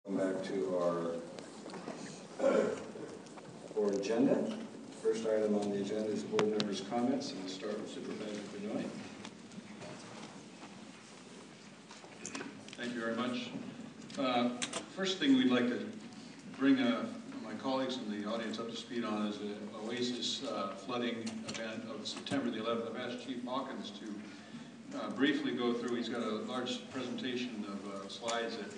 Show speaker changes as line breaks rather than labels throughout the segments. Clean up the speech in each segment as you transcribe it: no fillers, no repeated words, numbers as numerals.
Back to our board agenda. First item on the agenda is board members' comments, and we'll start with Supervisor Benoit.
Thank you very much. First thing we'd like to bring my colleagues in the audience up to speed on is the Oasis flooding event of September the 11th. I've asked Chief Hawkins to briefly go through. He's got a large presentation of slides that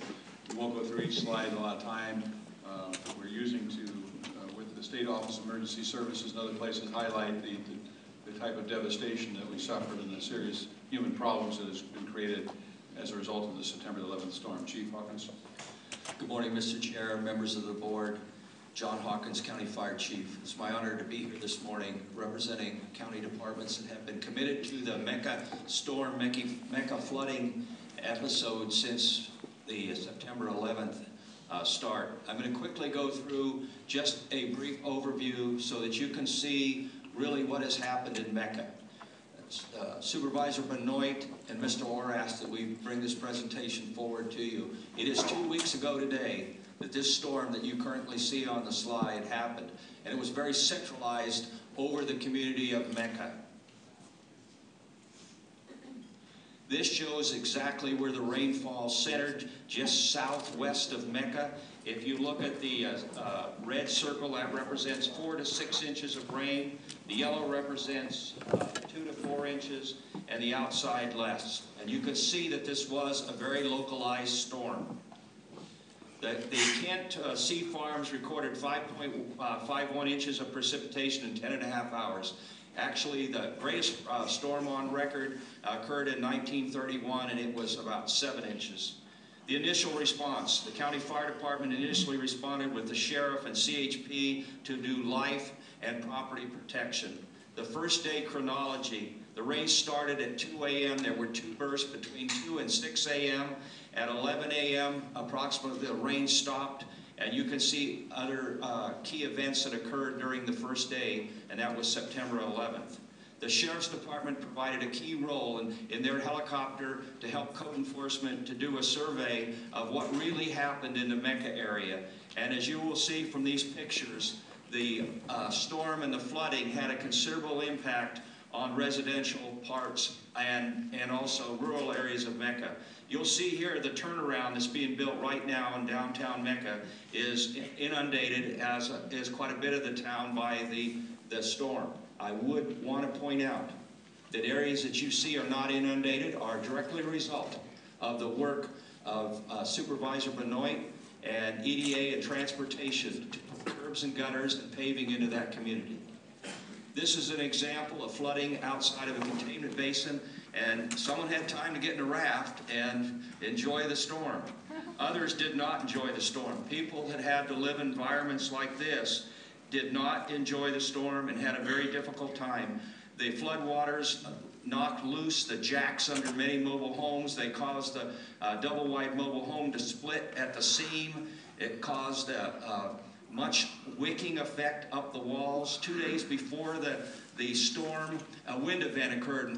we won't go through each slide, a lot of time. We're using to, with the State Office of Emergency Services and other places, highlight the type of devastation that we suffered and the serious human problems that has been created as a result of the September 11th storm. Chief Hawkins.
Good morning, Mr. Chair, members of the board. John Hawkins, County Fire Chief. It's my honor to be here this morning representing county departments that have been committed to the Mecca storm, Mecca flooding episode since the September 11th start. I'm going to quickly go through just a brief overview so that you can see really what has happened in Mecca. Supervisor Benoit and Mr. Orr asked that we bring this presentation forward to you. It is 2 weeks ago today that this storm that you currently see on the slide happened, and it was very centralized over the community of Mecca. This shows exactly where the rainfall centered, just southwest of Mecca. If you look at the red circle, that represents 4 to 6 inches of rain. The yellow represents 2 to 4 inches, and the outside less. And you could see that this was a very localized storm. The Kent Sea Farms recorded 5.51 inches of precipitation in 10.5 hours. Actually, the greatest storm on record occurred in 1931, and it was about 7 inches. The initial response, the County Fire Department initially responded with the Sheriff and CHP to do life and property protection. The first day chronology, the rain started at 2 a.m. There were 2 bursts between 2 and 6 a.m. At 11 a.m., approximately, the rain stopped. And you can see other key events that occurred during the first day, and that was September 11th. The Sheriff's Department provided a key role in their helicopter to help code enforcement to do a survey of what really happened in the Mecca area. And as you will see from these pictures, the storm and the flooding had a considerable impact on residential parts and also rural areas of Mecca. You'll see here the turnaround that's being built right now in downtown Mecca is inundated, as is quite a bit of the town, by the storm. I would want to point out that areas that you see are not inundated are directly a result of the work of Supervisor Benoit and EDA and Transportation to put curbs and gutters and paving into that community. This is an example of flooding outside of a containment basin, and someone had time to get in a raft and enjoy the storm. Others did not enjoy the storm. People that had to live in environments like this did not enjoy the storm and had a very difficult time. The floodwaters knocked loose the jacks under many mobile homes. They caused the double-wide mobile home to split at the seam. It caused a much wicking effect up the walls. 2 days before the storm, a wind event occurred and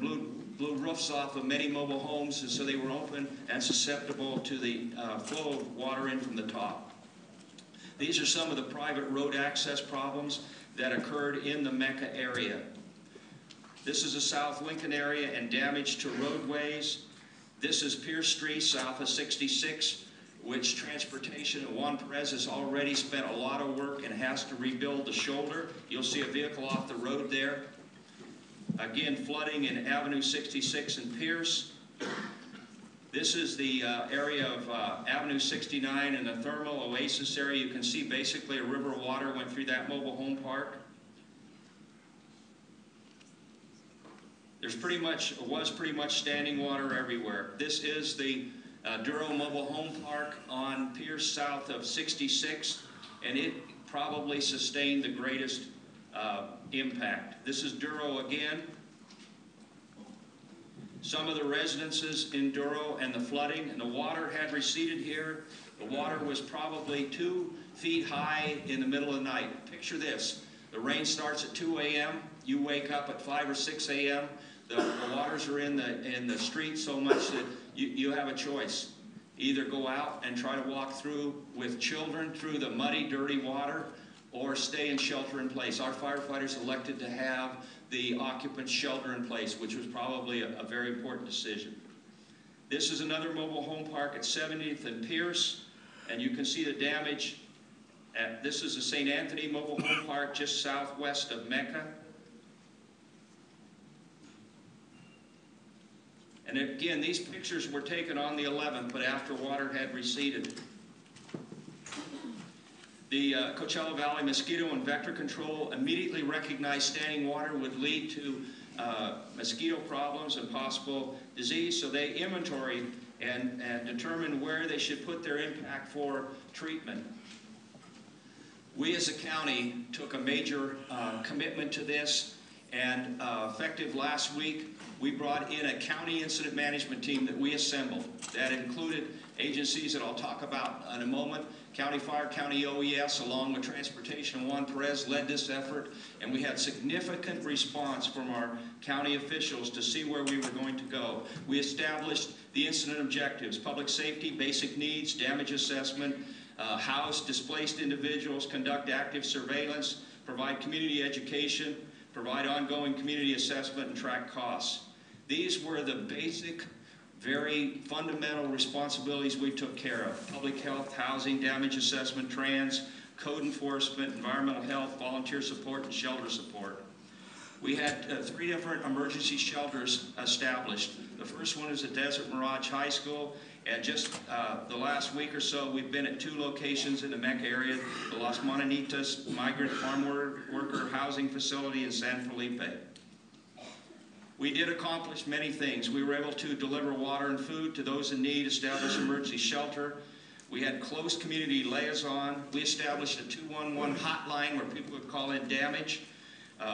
blew roofs off of many mobile homes, and so they were open and susceptible to the flow of water in from the top. These are some of the private road access problems that occurred in the Mecca area. This is the South Lincoln area and damage to roadways. This is Pierce Street, south of 66, which Transportation and Juan Perez has already spent a lot of work and has to rebuild the shoulder. You'll see a vehicle off the road there. Again, flooding in Avenue 66 and Pierce. This is the area of Avenue 69 and the Thermal Oasis area. You can see basically a river of water went through that mobile home park. Was pretty much standing water everywhere. This is the Duro Mobile Home Park on Pierce south of 66, and it probably sustained the greatest impact. This is Duro again. Some of the residences in Duro and the flooding, and the water had receded here. The water was probably 2 feet high in the middle of the night. Picture this. The rain starts at 2 a.m. You wake up at 5 or 6 a.m. The waters are in the street so much that you have a choice. either go out and try to walk through with children through the muddy, dirty water, or stay in shelter in place. Our firefighters elected to have the occupants shelter in place, which was probably a very important decision. This is another mobile home park at 70th and Pierce, and you can see the damage. This is the St. Anthony Mobile Home Park just southwest of Mecca. And again, these pictures were taken on the 11th, but after water had receded. The Coachella Valley Mosquito and Vector Control immediately recognized standing water would lead to mosquito problems and possible disease, so they inventoried and determined where they should put their impact for treatment. We as a county took a major commitment to this, and effective last week, we brought in a county incident management team that we assembled. That included agencies that I'll talk about in a moment. County Fire, County OES, along with Transportation. Juan Perez led this effort, and we had significant response from our county officials to see where we were going to go. We established the incident objectives: public safety, basic needs, damage assessment, house displaced individuals, conduct active surveillance, provide community education, provide ongoing community assessment, and track costs. These were the basic, very fundamental responsibilities we took care of: public health, housing, damage assessment, trans, code enforcement, environmental health, volunteer support, and shelter support. We had 3 different emergency shelters established. The first one is at Desert Mirage High School, and just the last week or so, we've been at 2 locations in the Mecca area: the Las Mananitas Migrant Farm Worker Housing Facility in San Felipe. We did accomplish many things. We were able to deliver water and food to those in need, establish emergency shelter. We had close community liaison. We established a 211 hotline where people could call in damage.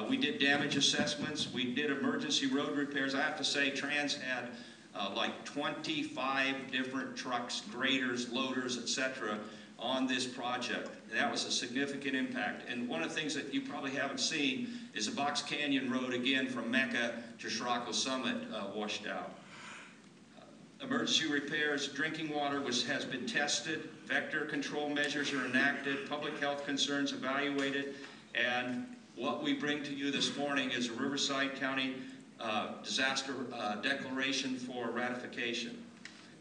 We did damage assessments. We did emergency road repairs. I have to say, Trans had like 25 different trucks, graders, loaders, etc. on this project. And that was a significant impact. And one of the things that you probably haven't seen is the Box Canyon Road, again, from Mecca to Shirako Summit, washed out. Emergency repairs, drinking water has been tested, vector control measures are enacted, public health concerns evaluated, and what we bring to you this morning is a Riverside County disaster declaration for ratification.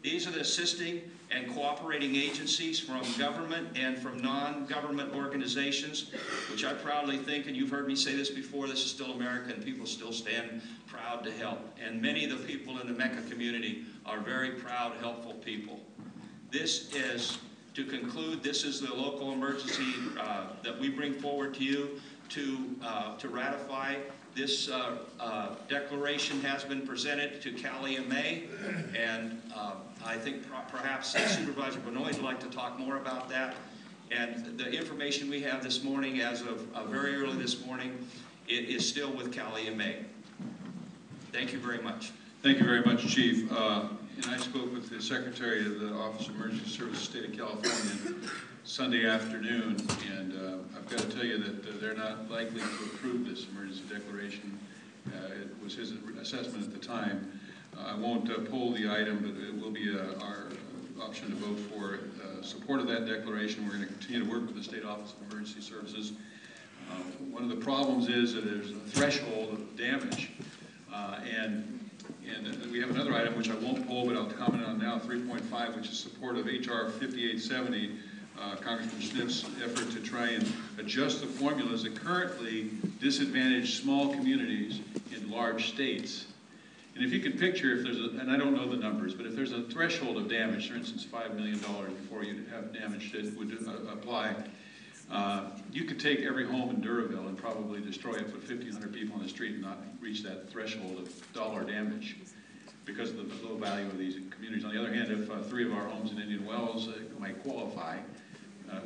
These are the assisting and cooperating agencies from government and from non-government organizations, which I proudly think, and you've heard me say this before, this is still America and people still stand proud to help. And many of the people in the Mecca community are very proud, helpful people. This is, to conclude, this is the local emergency that we bring forward to you to ratify. This declaration has been presented to Callie and May, and I think perhaps Supervisor Benoit would like to talk more about that. And the information we have this morning, as of very early this morning, it is still with Callie and May. Thank you very much.
Thank you very much, Chief. And I spoke with the Secretary of the Office of Emergency Services, State of California, Sunday afternoon, and I've got to tell you that they're not likely to approve this emergency declaration. It was his assessment at the time. I won't pull the item, but it will be our option to vote for support of that declaration. We're going to continue to work with the State Office of Emergency Services. One of the problems is that there's a threshold of damage, and we have another item which I won't pull, but I'll comment on now, 3.5, which is support of HR 5870, Congressman Schnipp's effort to try and adjust the formulas that currently disadvantage small communities in large states. And if you can picture, if there's and I don't know the numbers, but if there's a threshold of damage, for instance, $5 million before you have damage that would apply, you could take every home in Duraville and probably destroy it, put 1,500 people on the street and not reach that threshold of dollar damage because of the low value of these communities. On the other hand, if 3 of our homes in Indian Wells might qualify,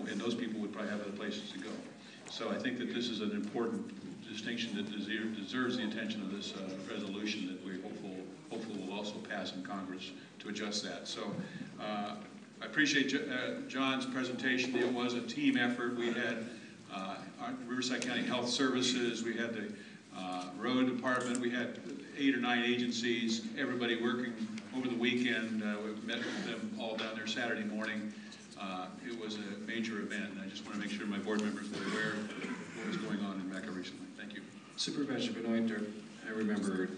and those people would probably have other places to go. So I think that this is an important distinction that deserves the attention of this resolution that we're hopeful will also pass in Congress to adjust that. So I appreciate John's presentation. It was a team effort. We had Riverside County Health Services, we had the Road department, we had 8 or 9 agencies, everybody working over the weekend. We met with them all down there Saturday morning. It was a major event, and I just want to make sure my board members were aware of what was going on in Mecca recently. Thank you.
Supervisor Benoit, I remember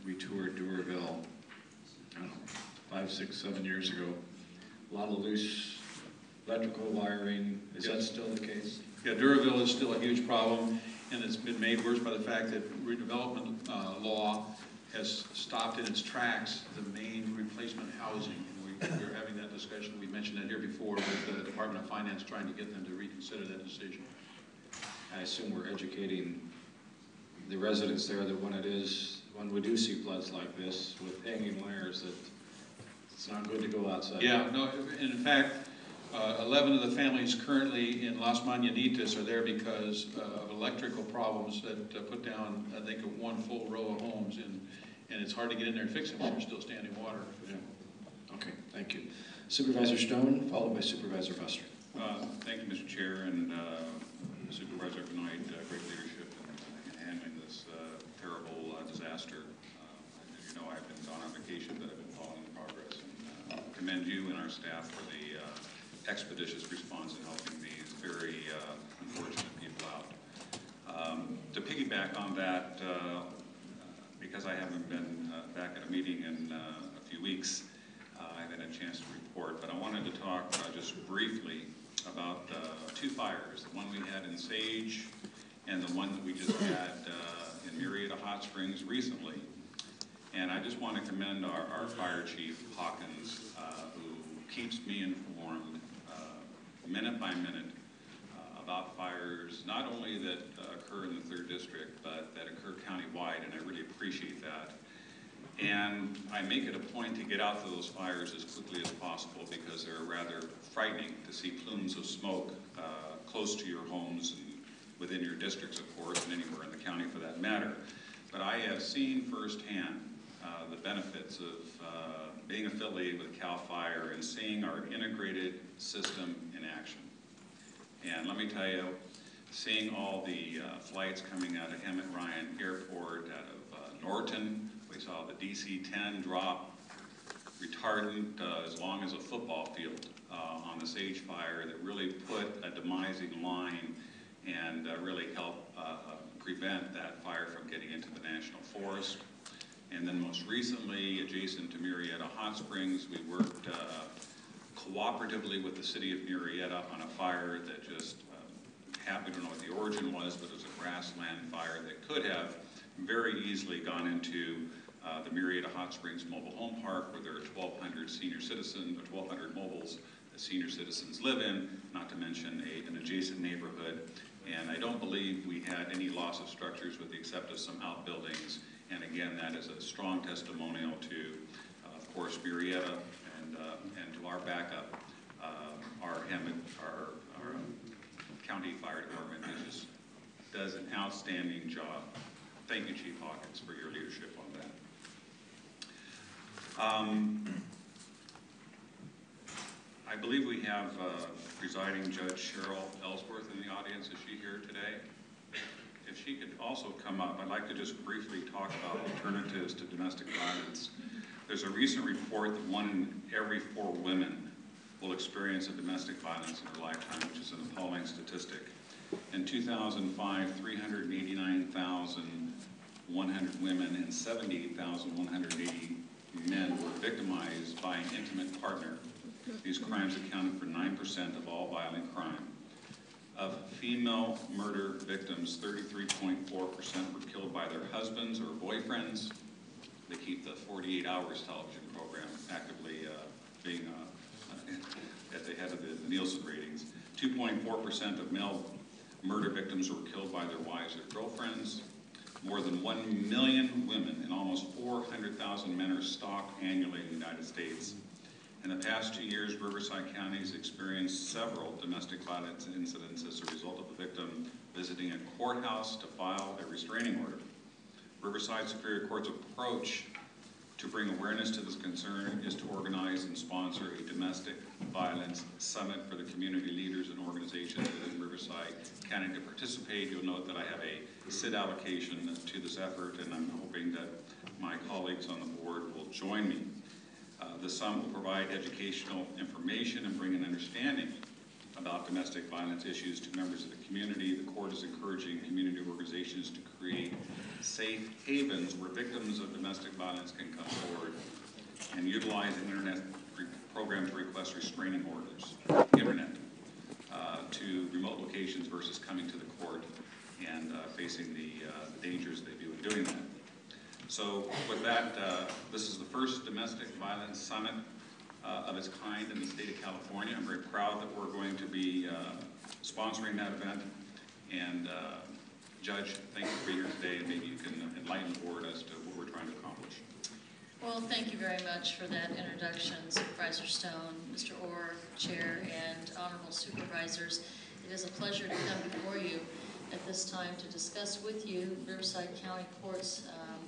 we toured Duraville, I don't know, 5, 6, 7 years ago. A lot of loose electrical wiring. Is that still the case?
Yeah, Duraville is still a huge problem, and it's been made worse by the fact that redevelopment law has stopped in its tracks the main replacement housing. And we're having that discussion. We mentioned that here before with the Department of Finance trying to get them to reconsider that decision.
I assume we're educating the residents there that when we do see floods like this with hanging wires, that it's not good to go outside.
Yeah, no, in fact, 11 of the families currently in Las Mañanitas are there because of electrical problems that put down, I think, one full row of homes, and it's hard to get in there and fix it when you're still standing water.
Yeah. Okay, thank you. Supervisor Stone, followed by Supervisor Buster.
Thank you, Mr. Chair, and Supervisor Benoit, great leadership in handling this terrible disaster. As you know, I've been gone on vacation, but I've been following the progress, and commend you and our staff for the expeditious response in helping these very unfortunate people out. To piggyback on that, because I haven't been back at a meeting in a few weeks, I haven't had a chance to report, but I wanted to talk just briefly about 2 fires, the one we had in Sage and the one that we just had in Murrieta Hot Springs recently. And I just want to commend our fire chief, Hawkins, who keeps me informed minute by minute about fires, not only that occur in the 3rd District, but that occur countywide, and I really appreciate that. And I make it a point to get out to those fires as quickly as possible because they're rather frightening to see plumes of smoke close to your homes and within your districts, of course, and anywhere in the county for that matter. But I have seen firsthand the benefits of being affiliated with CAL FIRE and seeing our integrated system in action. And let me tell you, seeing all the flights coming out of Hemet Ryan Airport, out of Norton, we saw the DC-10 drop retardant as long as a football field on the Sage fire that really put a demising line and really helped prevent that fire from getting into the National Forest. And then most recently, adjacent to Murrieta Hot Springs, we worked cooperatively with the city of Murrieta on a fire that just we don't know what the origin was, but it was a grassland fire that could have very easily gone into the Murrieta Hot Springs Mobile Home Park, where there are 1,200 senior citizens, or 1,200 mobiles that senior citizens live in, not to mention an adjacent neighborhood. And I don't believe we had any loss of structures with the except of some outbuildings. And again, that is a strong testimonial to, of course, Murrieta and to our backup, our county fire department that just does an outstanding job. Thank you, Chief Hawkins, for your leadership on that. I believe we have presiding Judge Cheryl Ellsworth in the audience. Is she here today? If she could also come up, I'd like to just briefly talk about alternatives to domestic violence. There's a recent report that 1 in every 4 women will experience a domestic violence in her lifetime, which is an appalling statistic. In 2005, 389,100 women and 78,180 men were victimized by an intimate partner. These crimes accounted for 9% of all violent crime. Of female murder victims, 33.4% were killed by their husbands or boyfriends. They keep the 48 Hours television program actively being at the head of the Nielsen ratings. 2.4% of male murder victims were killed by their wives or girlfriends. More than 1 million women and almost 400,000 men are stalked annually in the United States. In the past 2 years, Riverside County has experienced several domestic violence incidents as a result of a victim visiting a courthouse to file a restraining order. Riverside Superior Court's approach To bring awareness to this concern is to organize and sponsor a domestic violence summit for the community leaders and organizations within Riverside County to participate. You'll note that I have a sit allocation to this effort, and I'm hoping that my colleagues on the board will join me. The summit will provide educational information and bring an understanding about domestic violence issues to members of the community. The court is encouraging community organizations to create safe havens where victims of domestic violence can come forward and utilize an internet program to request restraining orders, to remote locations versus coming to the court and facing the dangers they do in doing that. So with that, this is the first domestic violence summit of its kind in the state of California. I'm very proud that we're going to be sponsoring that event. And Judge, thank you for being here today, and maybe you can enlighten the board as to what we're trying to accomplish.
Well, thank you very much for that introduction, Supervisor Stone, Mr. Orr, Chair, and Honorable Supervisors. It is a pleasure to come before you at this time to discuss with you Riverside County Court's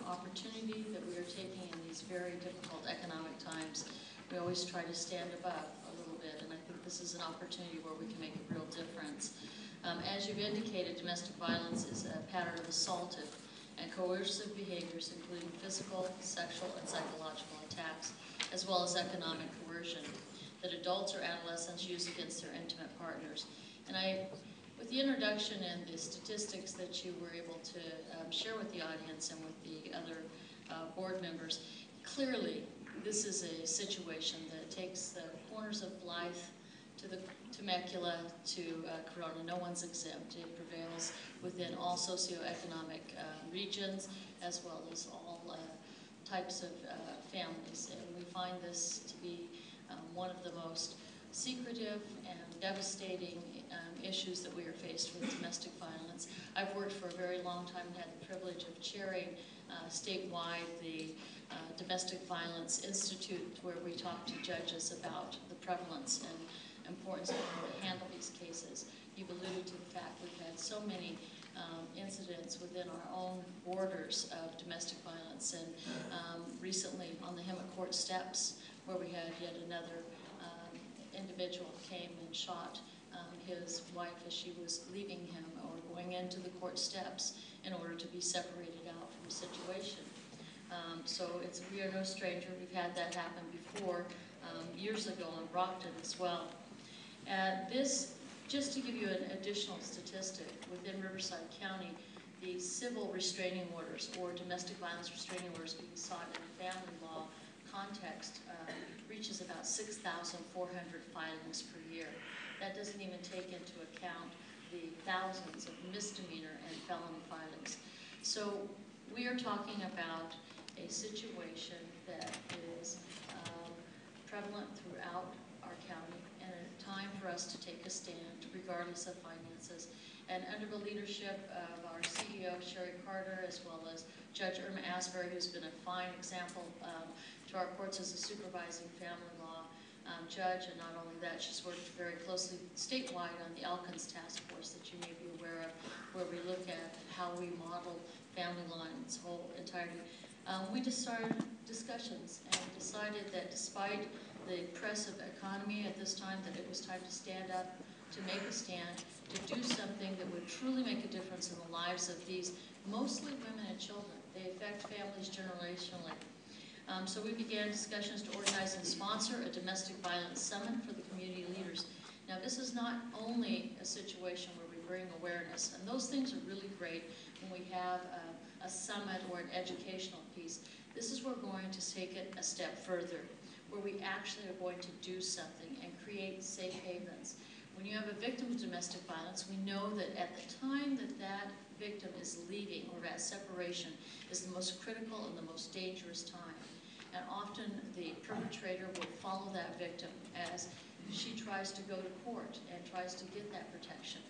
opportunity that we are taking in these very difficult economic times. We always try to stand above a little bit, and I think this is an opportunity where we can make a real difference. As you've indicated, domestic violence is a pattern of assaultive and coercive behaviors, including physical, sexual, and psychological attacks, as well as economic coercion that adults or adolescents use against their intimate partners. And with the introduction and the statistics that you were able to share with the audience and with the other board members, clearly this is a situation that takes the corners of Blythe to the Temecula to Corona. No one's exempt. It prevails within all socioeconomic regions as well as all types of families. And we find this to be one of the most secretive and devastating issues that we are faced with domestic violence. I've worked for a very long time and had the privilege of chairing statewide the Domestic Violence Institute, where we talk to judges about the prevalence and importance of how to handle these cases. You've alluded to the fact we've had so many incidents within our own borders of domestic violence, and recently on the Hemet Court steps, where we had yet another individual came and shot his wife as she was leaving him or going into the court steps in order to be separated out from a situation. So we are no stranger. We've had that happen before, years ago in Brockton as well. Just to give you an additional statistic, within Riverside County, the civil restraining orders or domestic violence restraining orders being sought in the family law context reaches about 6,400 filings per year. That doesn't even take into account the thousands of misdemeanor and felony filings. So we are talking about a situation that is prevalent throughout our county, and a time for us to take a stand regardless of finances. And under the leadership of our CEO, Sherry Carter, as well as Judge Irma Asbury, who's been a fine example to our courts as a supervising family law judge, and not only that, she's worked very closely statewide on the Elkins Task Force that you may be aware of, where we look at how we model family law in its whole entirety. We just started discussions and decided that despite the oppressive economy at this time, that it was time to stand up, to make a stand, to do something that would truly make a difference in the lives of these mostly women and children. They affect families generationally. So we began discussions to organize and sponsor a domestic violence summit for the community leaders. Now, this is not only a situation where we bring awareness, and those things are really great when we have a summit or an educational piece. This is where we're going to take it a step further, where we actually are going to do something and create safe havens. When you have a victim of domestic violence, we know that at the time that that victim is leaving or at separation is the most critical and the most dangerous time. And often the perpetrator will follow that victim as she tries to go to court and tries to get that protection.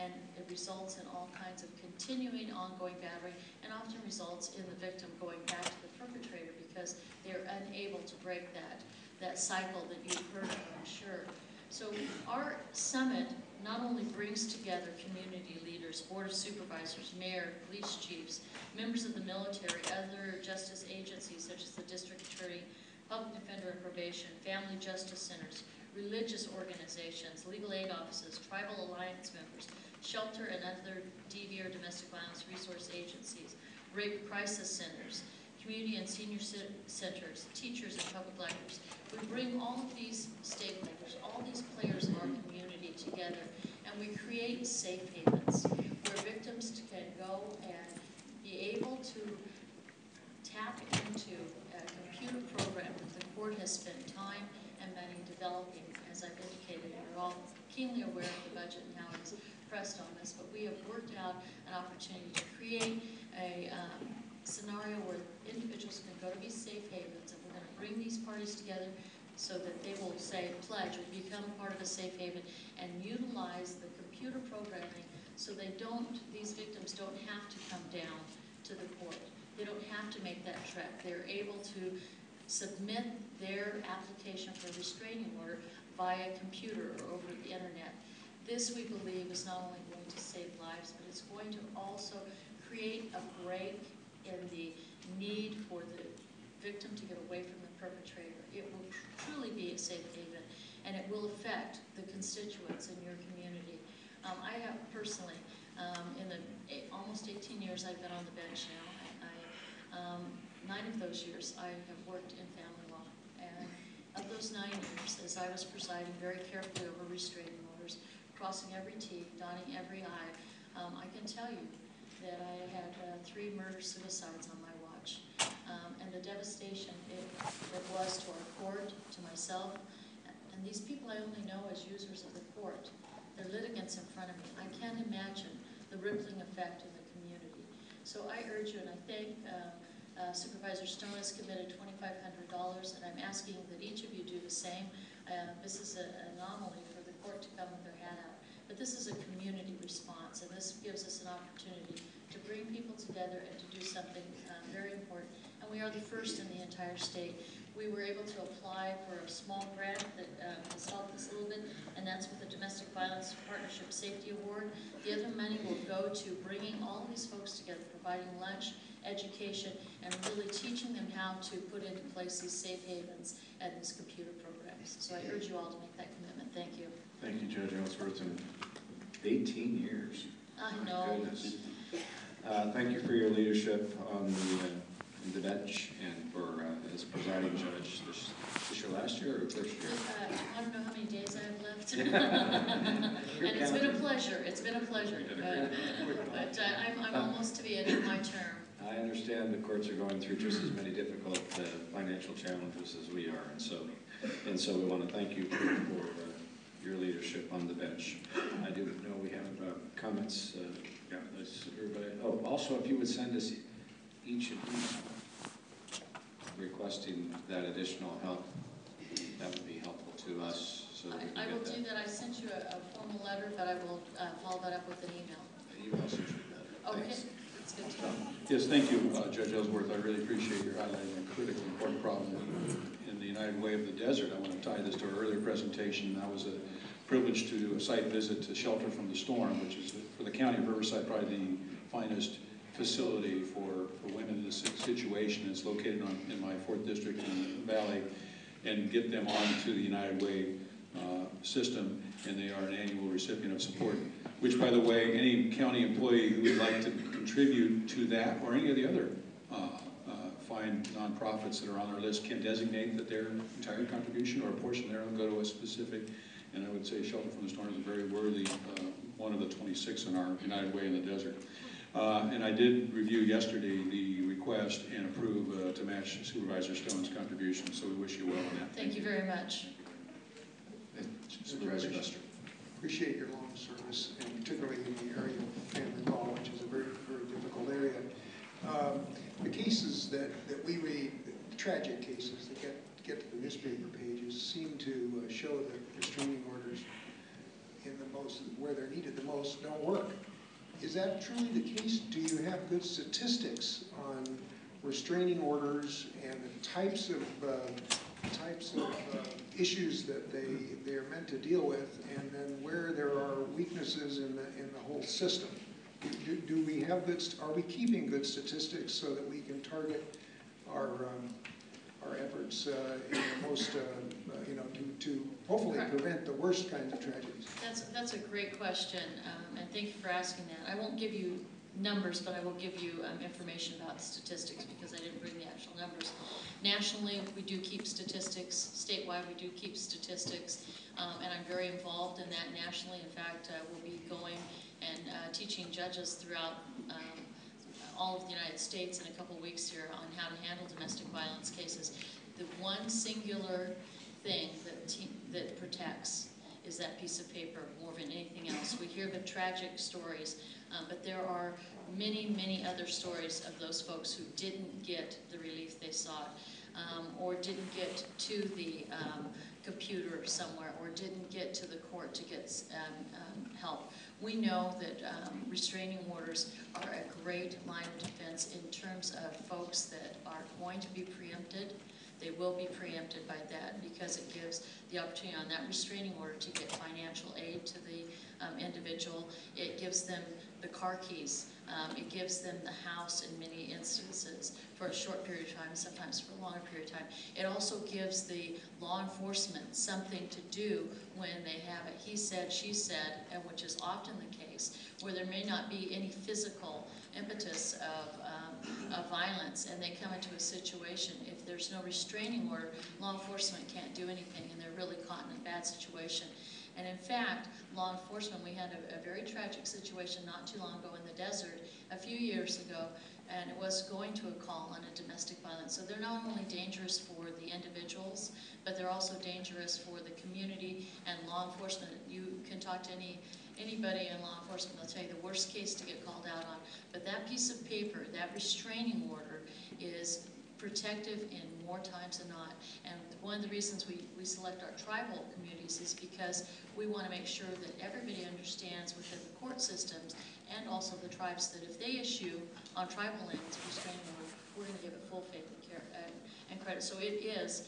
And it results in all kinds of continuing, ongoing battery, and often results in the victim going back to the perpetrator because they're unable to break that cycle that you've heard of, I'm sure. So our summit not only brings together community leaders, board of supervisors, mayor, police chiefs, members of the military, other justice agencies such as the district attorney, public defender and probation, family justice centers, religious organizations, legal aid offices, tribal alliance members, shelter and other DV or domestic violence resource agencies, rape crisis centers, community and senior centers, teachers and public libraries. We bring all of these stakeholders, all these players in our community together, and we create safe havens where victims can go and be able to tap into a computer program that the court has spent time and money developing. As I've indicated, we're all keenly aware of the budget and how it's pressed on us, but we have worked out an opportunity to create a scenario where individuals can go to these safe havens, and we're going to bring these parties together so that they will say, pledge or become part of a safe haven and utilize the computer programming so these victims don't have to come down to the court. They don't have to make that trek. They're able to submit their application for a restraining order via computer or over the internet. This, we believe, is not only going to save lives, but it's going to also create a break in the need for the victim to get away from the perpetrator. It will truly be a safe haven, and it will affect the constituents in your community. I have personally, in the almost 18 years I've been on the bench now, 9 of those years I have worked in family law. And of those 9 years, as I was presiding very carefully over restraining orders, crossing every T, dotting every I, I can tell you that I had 3 murder-suicides on my watch. And the devastation it was to our court, to myself, and these people I only know as users of the court. They're litigants in front of me. I can't imagine the rippling effect in the community. So I urge you, and I thank Supervisor Stone has committed $2,500, and I'm asking that each of you do the same. This is an anomaly for the court to come with their hat out. But this is a community response, and this gives us an opportunity to bring people together and to do something very important. And we are the first in the entire state. We were able to apply for a small grant that has helped us a little bit, and that's with the Domestic Violence Partnership Safety Award. The other money will go to bringing all of these folks together, providing lunch, education, and really teaching them how to put into place these safe havens and these computer programs. So I urge you all to make that commitment. Thank you.
Thank you, Judge Ellsworth. 18 years.
I
My
know.
goodness. Thank you for your leadership on the bench and for as presiding judge. This your last year or first year?
I don't know how many days I have left. And it's been a pleasure. It's been a pleasure. But I'm almost to the end of my term.
I understand the courts are going through just as many difficult financial challenges as we are, and so we want to thank you for your leadership on the bench. I do know we have comments. Yeah, let's everybody. Oh, also, if you would send us each of these requesting that additional help, that would be helpful to us. So
I will do that. I sent you a formal letter, but I will follow that up with an email.
You also should do that.
Okay,
Thanks.
that's good to know.
Yes, thank you, Judge Ellsworth. I really appreciate your highlighting a critically important problem in the United Way of the Desert. I want to tie this to our earlier presentation. I was privileged to do a site visit to Shelter from the Storm, which is for the county of Riverside probably the finest facility for women in this situation. It's located in my 4th district in the Valley, and get them onto the United Way system, and they are an annual recipient of support, which, by the way, any county employee who would like to contribute to that or any of the other fine nonprofits that are on our list can designate that their entire contribution or a portion thereof will go to a specific, and I would say Shelter from the Storm is a very worthy one of the 26 in our United Way in the Desert. And I did review yesterday the request and approve to match Supervisor Stone's contribution, so we wish you well on that.
Thank you very much.
Supervisor Buster.
Appreciate your long service, and particularly in the area of family law, which is a very, very difficult area. The cases that we read, the tragic cases that get to the newspaper pages, seem to show that restraining orders in where they're needed the most don't work. Is that truly the case? Do you have good statistics on restraining orders and the types of issues that they are meant to deal with, and then where there are weaknesses in the whole system. Do we have good? Are we keeping good statistics so that we can target our efforts in the most, to hopefully prevent the worst kinds of tragedies?
That's a great question, and thank you for asking that. I won't give you numbers, but I will give you information about statistics because I didn't bring the actual numbers. Nationally, we do keep statistics. Statewide, we do keep statistics, and I'm very involved in that nationally. In fact, we'll be going and teaching judges throughout all of the United States in a couple weeks here on how to handle domestic violence cases. The one singular thing that protects is that piece of paper more than anything else. We hear the tragic stories, but there are many, many other stories of those folks who didn't get the relief they sought, or didn't get to the computer somewhere, or didn't get to the court to get help. We know that restraining orders are a great line of defense in terms of folks that are going to be preempted. They will be preempted by that because it gives the opportunity on that restraining order to get financial aid to the individual. It gives them the car keys. It gives them the house in many instances for a short period of time, sometimes for a longer period of time. It also gives the law enforcement something to do when they have a he said, she said, and which is often the case, where there may not be any physical impetus of violence, and they come into a situation. If there's no restraining order, law enforcement can't do anything, and they're really caught in a bad situation. And in fact, law enforcement, we had a very tragic situation not too long ago in the desert a few years ago, and it was going to a call on a domestic violence. So they're not only dangerous for the individuals, but they're also dangerous for the community and law enforcement. You can talk to anybody in law enforcement, they'll tell you the worst case to get called out on. But that piece of paper, that restraining order, is protective in more times than not. And one of the reasons we select our tribal communities is because we want to make sure that everybody understands within the court systems and also the tribes that if they issue on tribal lands restraining order, we're going to give it full faith and care and credit. So it is,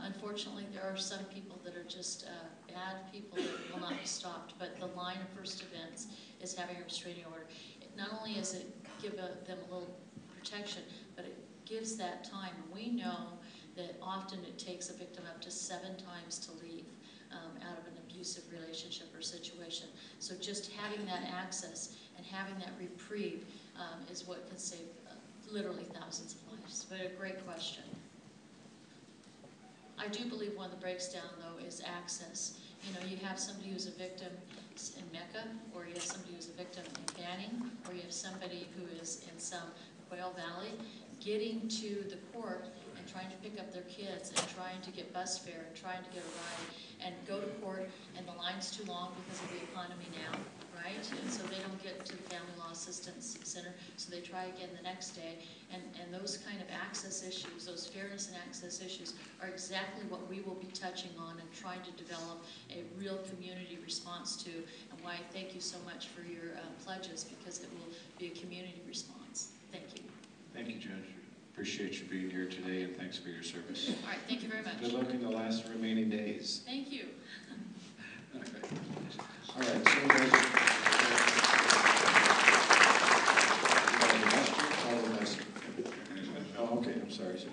unfortunately, there are some people that are just bad people that will not be stopped, but the line of first events is having a restraining order. Not only does it give them a little protection, but it gives that time. And we know that often it takes a victim up to 7 times to leave out of an abusive relationship or situation. So just having that access and having that reprieve is what can save literally thousands of lives. But a great question. I do believe one of the breaks down, though, is access. You know, you have somebody who's a victim in Mecca, or you have somebody who's a victim in Banning, or you have somebody who is in some Quail Valley, getting to the court and trying to pick up their kids and trying to get bus fare and trying to get a ride and go to court, and the line's too long because of the economy now, right? And so they don't get to the Family Law Assistance Center, so they try again the next day. And those kind of access issues, those fairness and access issues, are exactly what we will be touching on and trying to develop a real community response to, and why I thank you so much for your pledges, because it will be a community response. Thank you.
Thank you, Judge. Appreciate you being here today, and thanks for your service.
All right, thank you very much.
Good luck in the last remaining days.
Thank you.
All right, oh, okay, I'm sorry. So,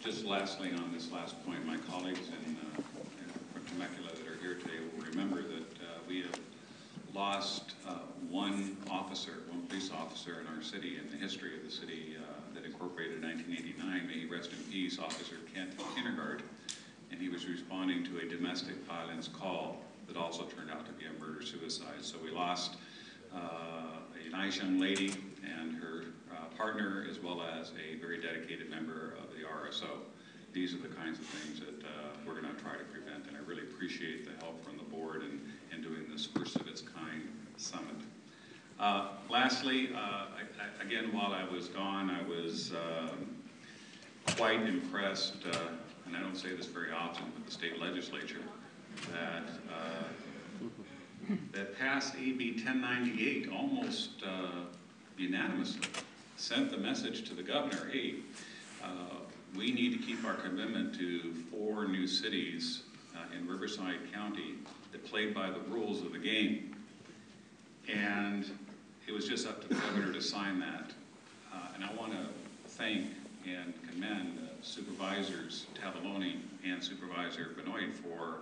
Just lastly on this last point, my colleagues from Temecula that are here today will remember that we have lost one police officer in our city, in the history of the city that incorporated in 1989. May he rest in peace, Officer Kent Kindergard. And he was responding to a domestic violence call that also turned out to be a murder-suicide. So we lost a nice young lady and her partner, as well as a very dedicated member of the RSO. These are the kinds of things that we're going to try to prevent, and I really appreciate the help from the board in doing this first of its kind summit. Lastly, again, while I was gone, I was quite impressed, and I don't say this very often, with the state legislature, that passed AB 1098 almost unanimously, sent the message to the governor, hey, we need to keep our commitment to 4 new cities in Riverside County that played by the rules of the game. And it was just up to the governor to sign that. And I want to thank and commend Supervisors Tavaglione and Supervisor Benoit for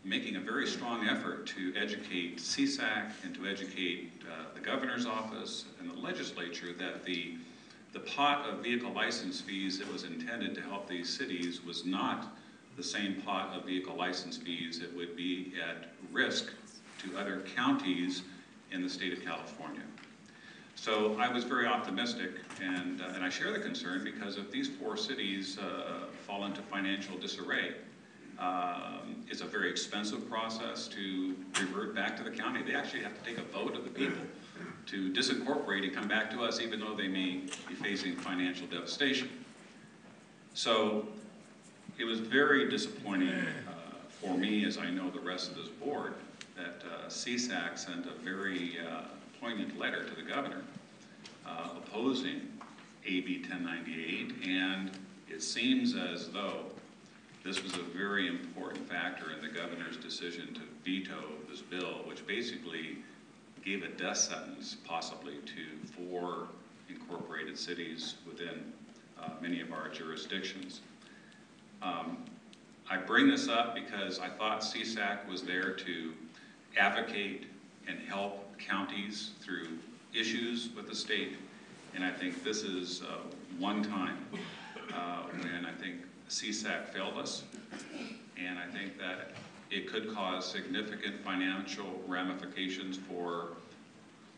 making a very strong effort to educate CSAC and to educate the governor's office and the legislature that the pot of vehicle license fees that was intended to help these cities was not the same pot of vehicle license fees that would be at risk to other counties in the state of California. So I was very optimistic, and I share the concern because if these 4 cities fall into financial disarray, it's a very expensive process to revert back to the county. They actually have to take a vote of the people to disincorporate and come back to us, even though they may be facing financial devastation. So it was very disappointing for me, as I know the rest of this board, that CSAC sent a very poignant letter to the governor opposing AB 1098, and it seems as though this was a very important factor in the governor's decision to veto this bill, which basically gave a death sentence possibly to 4 incorporated cities within many of our jurisdictions. I bring this up because I thought CSAC was there to advocate and help counties through issues with the state, and I think this is one time when I think CSAC failed us, and I think that it could cause significant financial ramifications for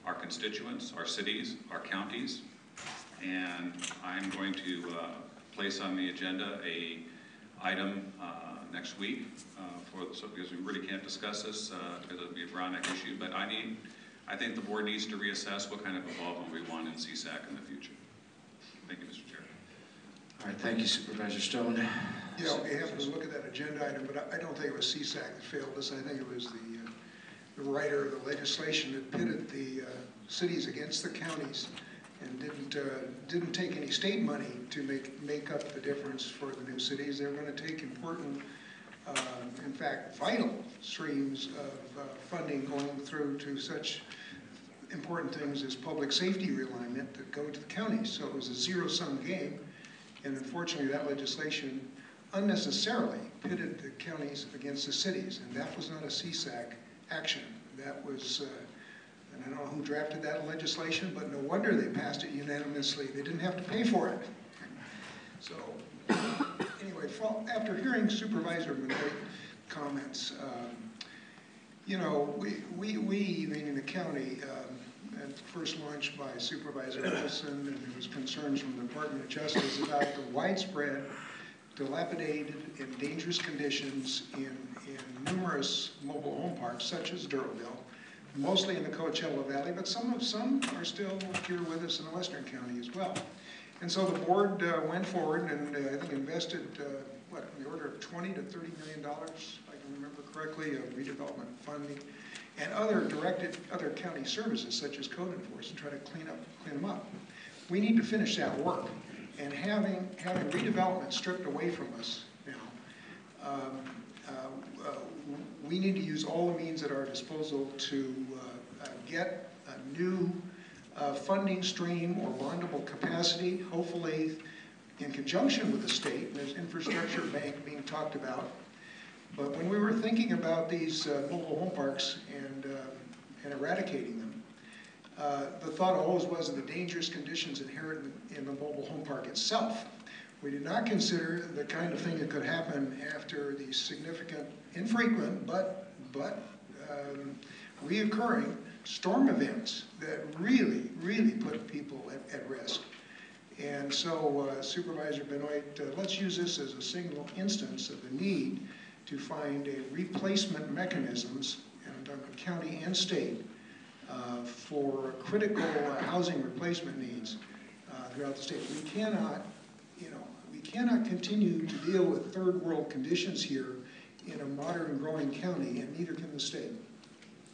our constituents, our cities, our counties, and I'm going to place on the agenda a item next week because we really can't discuss this because it'll be a Brown Act issue, but I think the board needs to reassess what kind of involvement we want in CSAC in the future. Thank you, Mr. Chair.
All right, thank you, Supervisor Stone.
Yeah, I'll be happy to look at that agenda item, but I don't think it was CSAC that failed us. I think it was the writer of the legislation that pitted the cities against the counties and didn't take any state money to make up the difference for the new cities. They're going to take important, in fact, vital streams of funding going through to such important things as public safety realignment that go to the counties. So it was a zero-sum game, and unfortunately that legislation unnecessarily pitted the counties against the cities, and that was not a CSAC action. That was, and I don't know who drafted that legislation, but no wonder they passed it unanimously. They didn't have to pay for it. So anyway, after hearing Supervisor Benoit comments, you know, we meaning the county, at first launched by Supervisor Wilson, and there was concerns from the Department of Justice about the widespread, dilapidated, and dangerous conditions in numerous mobile home parks, such as Duroville, mostly in the Coachella Valley, but some are still here with us in the Western County as well. And so the board went forward and I think invested, what, in the order of $20 to $30 million, if I can remember correctly, of redevelopment funding, and other county services such as code enforcement to try to clean them up. We need to finish that work, and having redevelopment stripped away from us now, we need to use all the means at our disposal to get a new funding stream or bondable capacity, hopefully in conjunction with the state. There's infrastructure bank being talked about. But when we were thinking about these mobile home parks and eradicating them, the thought always was of the dangerous conditions inherent in the mobile home park itself. We did not consider the kind of thing that could happen after these significant, infrequent, but reoccurring storm events that really, really put people at risk. And so, Supervisor Benoit, let's use this as a single instance of the need to find a replacement mechanisms, and on county and state, for critical housing replacement needs throughout the state. We cannot, we cannot continue to deal with third world conditions here in a modern growing county, and neither can the state.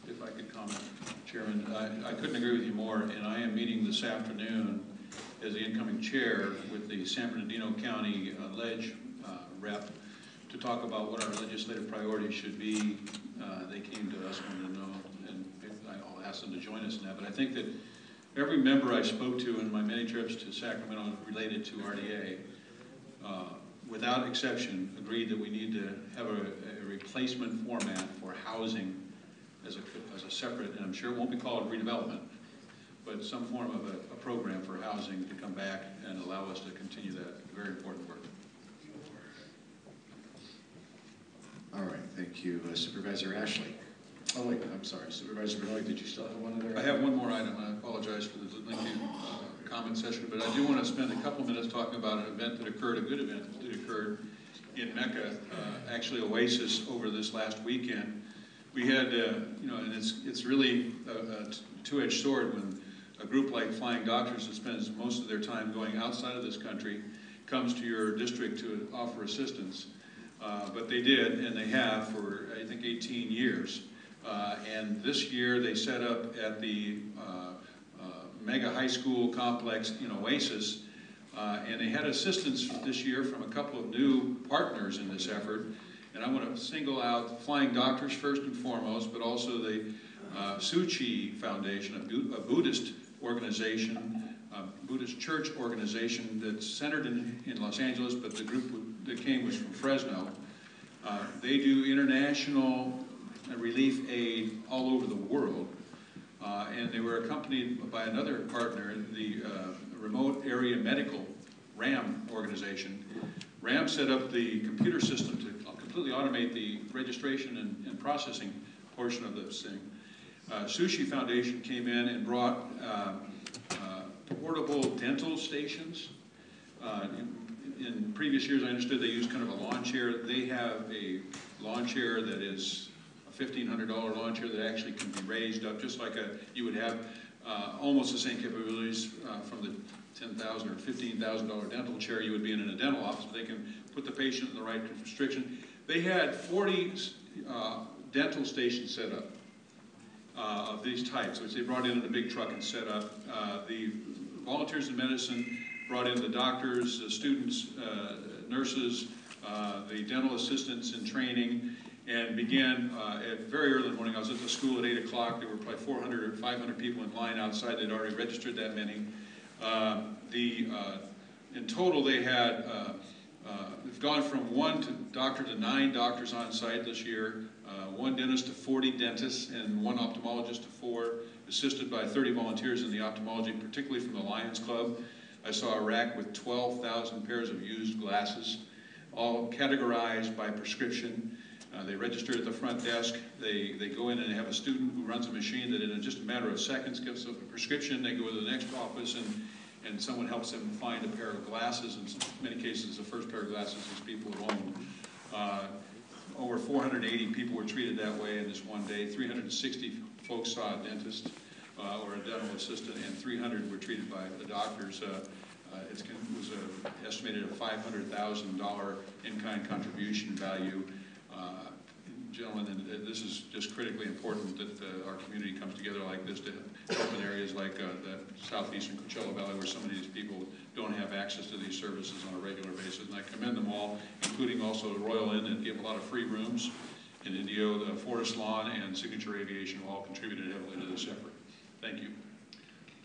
If I could comment, Chairman, I couldn't agree with you more, and I am meeting this afternoon as the incoming chair with the San Bernardino County Ledge rep to talk about what our legislative priorities should be. They came to us, wanted to know, and I'll ask them to join us in that. But I think that every member I spoke to in my many trips to Sacramento related to RDA, without exception, agreed that we need to have a replacement format for housing as a separate, and I'm sure it won't be called redevelopment, but some form of a program for housing to come back and allow us to continue that very important work.
All right, thank you. Supervisor Ashley. Oh, wait, I'm sorry. Supervisor Benoit, did you still have one other?
I have one more item. I apologize for the lengthy comment session, but I do want to spend a couple minutes talking about an event that occurred, a good event that occurred in Mecca, actually Oasis, over this last weekend. We had, you know, and it's really a two-edged sword when a group like Flying Doctors that spends most of their time going outside of this country comes to your district to offer assistance. But they did, and they have for, I think, 18 years. And this year they set up at the Mega High School complex in Oasis, and they had assistance this year from a couple of new partners in this effort. And I want to single out Flying Doctors first and foremost, but also the Tzu Chi Foundation, a Buddhist organization, Buddhist church organization that's centered in Los Angeles, but the group that came was from Fresno. They do international relief aid all over the world, and they were accompanied by another partner, the Remote Area Medical, RAM organization. RAM set up the computer system to completely automate the registration and processing portion of this thing. Tzu Chi Foundation came in and brought portable dental stations. In previous years, I understood they used kind of a lawn chair. They have a lawn chair that is a $1,500 lawn chair that actually can be raised up, just like you would have almost the same capabilities from the $10,000 or $15,000 dental chair you would be in a dental office. But they can put the patient in the right restriction. They had 40 dental stations set up of these types, which they brought in a big truck and set up. The volunteers in medicine brought in the doctors, the students, nurses, the dental assistants in training, and began at very early in the morning. I was at the school at 8 o'clock. There were probably 400 or 500 people in line outside. They'd already registered that many. In total, they had, they've gone from one doctor to 9 doctors on site this year, 1 dentist to 40 dentists, and 1 ophthalmologist to 4, assisted by 30 volunteers in the ophthalmology, particularly from the Lions Club. I saw a rack with 12,000 pairs of used glasses, all categorized by prescription. They register at the front desk. They go in and they have a student who runs a machine that in just a matter of seconds gives them a prescription. They go to the next office and someone helps them find a pair of glasses. In many cases, the first pair of glasses these people have owned. Over 480 people were treated that way in this one day. 360 folks saw a dentist or a dental assistant, and 300 were treated by the doctors. It was estimated a $500,000 in-kind contribution value. Gentlemen, and this is just critically important that our community comes together like this to help in areas like the southeastern Coachella Valley, where some of these people don't have access to these services on a regular basis. And I commend them all, including also the Royal Inn that give a lot of free rooms in Indio, the Forest Lawn, and Signature Aviation have all contributed heavily to this effort. Thank you.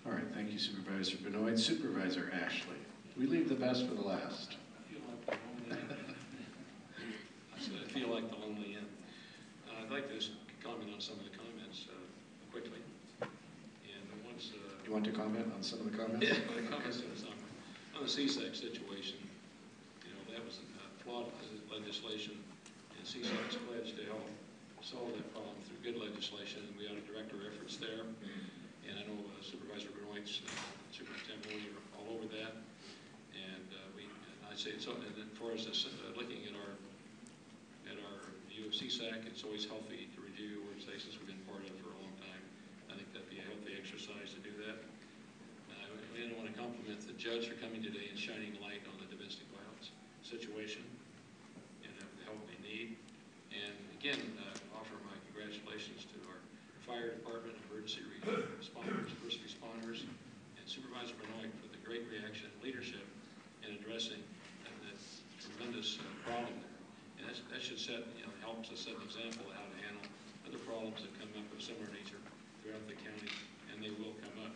All right, thank you, Supervisor Benoit. Supervisor Ashley. We leave the best for the last.
I feel like the lonely inn. I'd like to just comment on some of the comments quickly. And once,
you want to comment on some of the comments?
Yeah, the comments on the CSAC situation. You know, that was flawed legislation, and CSAC's pledged to help solve that problem through good legislation, and we ought to direct our efforts there. And I know Supervisor Benoit's, Superintendent Williams are all over that. And I'd say so. And then for us, looking at our view of CSAC, it's always healthy to review organizations we've been part of for a long time. I think that'd be a healthy exercise to do that. I want to compliment the judge for coming today and shining light on the domestic violence situation and the help they need. And again, offer my congratulations to our fire department, emergency responders, first responders, and Supervisor Benoit for the great reaction and leadership in addressing that tremendous problem there. And that should set, helps us set an example of how to handle other problems that come up of similar nature throughout the county, and they will come up.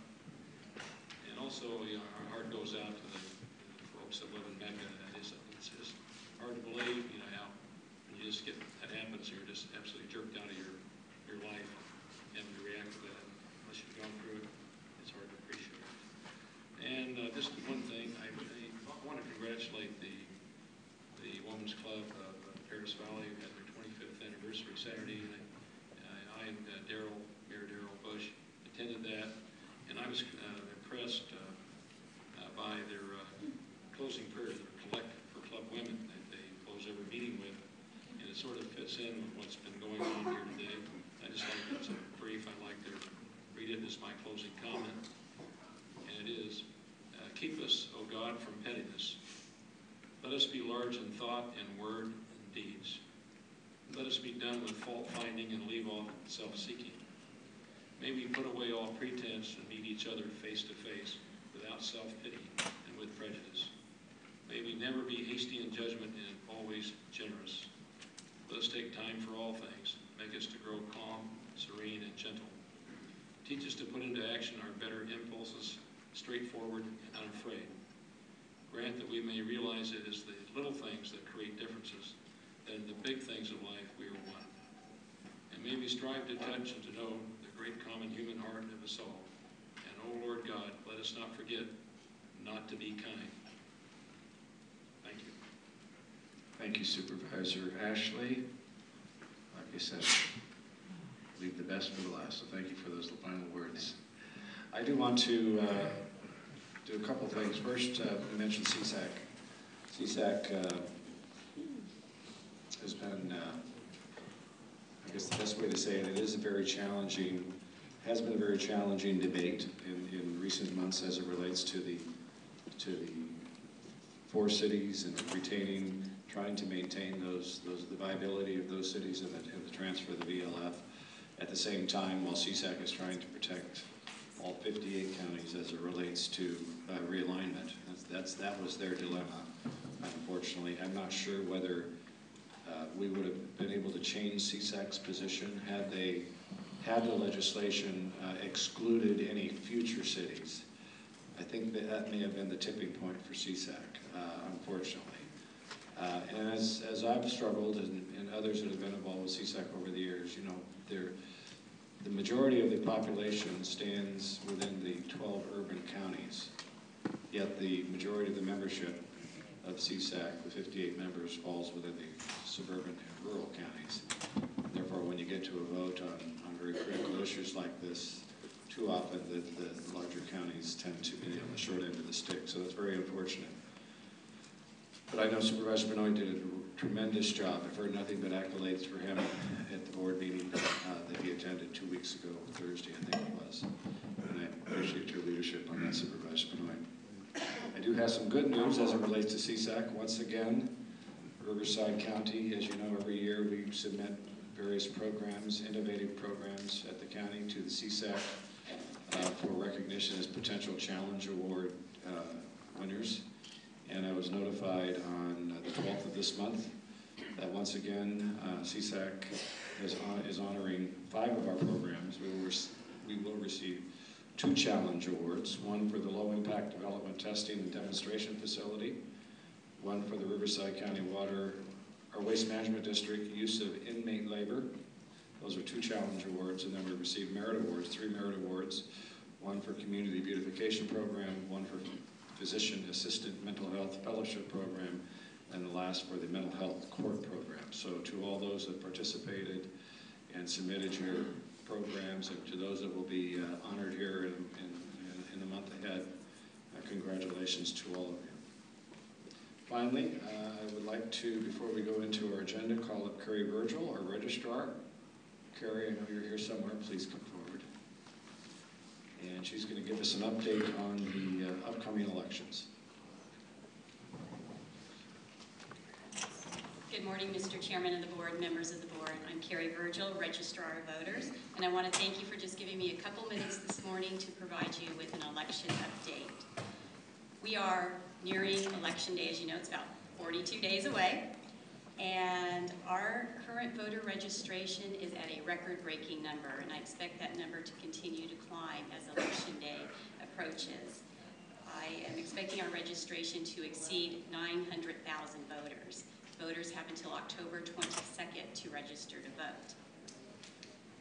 And also, our heart goes out to the folks that live in Mecca. It's just hard to believe, how when you just get, that happens, you're just absolutely jerked out of your life, and to react to that, unless you've gone through it, it's hard to appreciate. And just one thing, I want to congratulate the Women's Club of Paris Valley, who had their 25th anniversary Saturday evening. I and Mayor Darrell Bush attended that, and I was impressed by their closing prayer, their collect for Club Women that they close every meeting with, and it sort of fits in with what's been going on here today. I just like it's a brief. I'd like to read it as my closing comment, and it is, keep us, O God, from pettiness. Let us be large in thought and word and deeds. Let us be done with fault-finding and leave off self-seeking. May we put away all pretense and meet each other face to face without self-pity and with prejudice. May we never be hasty in judgment and always generous. Let us take time for all things. Make us to grow calm, serene, and gentle. Teach us to put into action our better impulses, straightforward and unafraid. Grant that we may realize it is the little things that create differences, that in the big things of life we are one. And may we strive to touch and to know the great common human heart of us all. And, O Lord God, let us not forget not to be kind. Thank you.
Thank you, Supervisor Ashley. Like I said, leave the best for the last, so thank you for those final words. I do want to do a couple things. First, we mentioned CSAC. CSAC has been, I guess the best way to say it, it is a very challenging, has been a very challenging debate in recent months as it relates to the four cities and retaining, trying to maintain the viability of those cities and the transfer of the VLF. At the same time, while CSAC is trying to protect all 58 counties as it relates to realignment. That was their dilemma, unfortunately. I'm not sure whether we would have been able to change CSAC's position had the legislation excluded any future cities. I think that may have been the tipping point for CSAC, unfortunately. And as I've struggled, and others that have been involved with CSAC over the years, the majority of the population stands within the 12 urban counties, yet the majority of the membership of CSAC, the 58 members, falls within the suburban and rural counties. Therefore, when you get to a vote on very critical issues like this, too often the larger counties tend to be on the short end of the stick, so that's very unfortunate. But I know Supervisor Benoit did a tremendous job. I've heard nothing but accolades for him at the board meeting that he attended 2 weeks ago, Thursday, I think it was. And I appreciate your leadership on that, Supervisor Benoit. I do have some good news as it relates to CSAC. Once again, Riverside County, as you know, every year we submit various programs, innovative programs at the county to the CSAC for recognition as potential challenge award winners. And I was notified on the 12th of this month that once again CSAC is honoring 5 of our programs. We will receive 2 challenge awards, one for the low impact development testing and demonstration facility, one for the Riverside County Waste Management District use of inmate labor. Those are 2 challenge awards, and then we received merit awards, 3 merit awards, one for community beautification program, one for physician assistant mental health fellowship program, and the last for the mental health court program. So to all those that participated and submitted your programs, and to those that will be honored here in the month ahead, congratulations to all of you. Finally, I would like to, before we go into our agenda, call up Carrie Virgil, our registrar. Carrie, I know you're here somewhere. Please come forward. And she's going to give us an update on the upcoming elections.
Good morning, Mr. Chairman of the board, members of the board. I'm Carrie Virgil, Registrar of Voters, and I want to thank you for just giving me a couple minutes this morning to provide you with an election update. We are nearing Election Day. As you know, it's about 42 days away. And our current voter registration is at a record-breaking number, and I expect that number to continue to climb as Election Day approaches. I am expecting our registration to exceed 900,000 voters. Voters have until October 22nd to register to vote.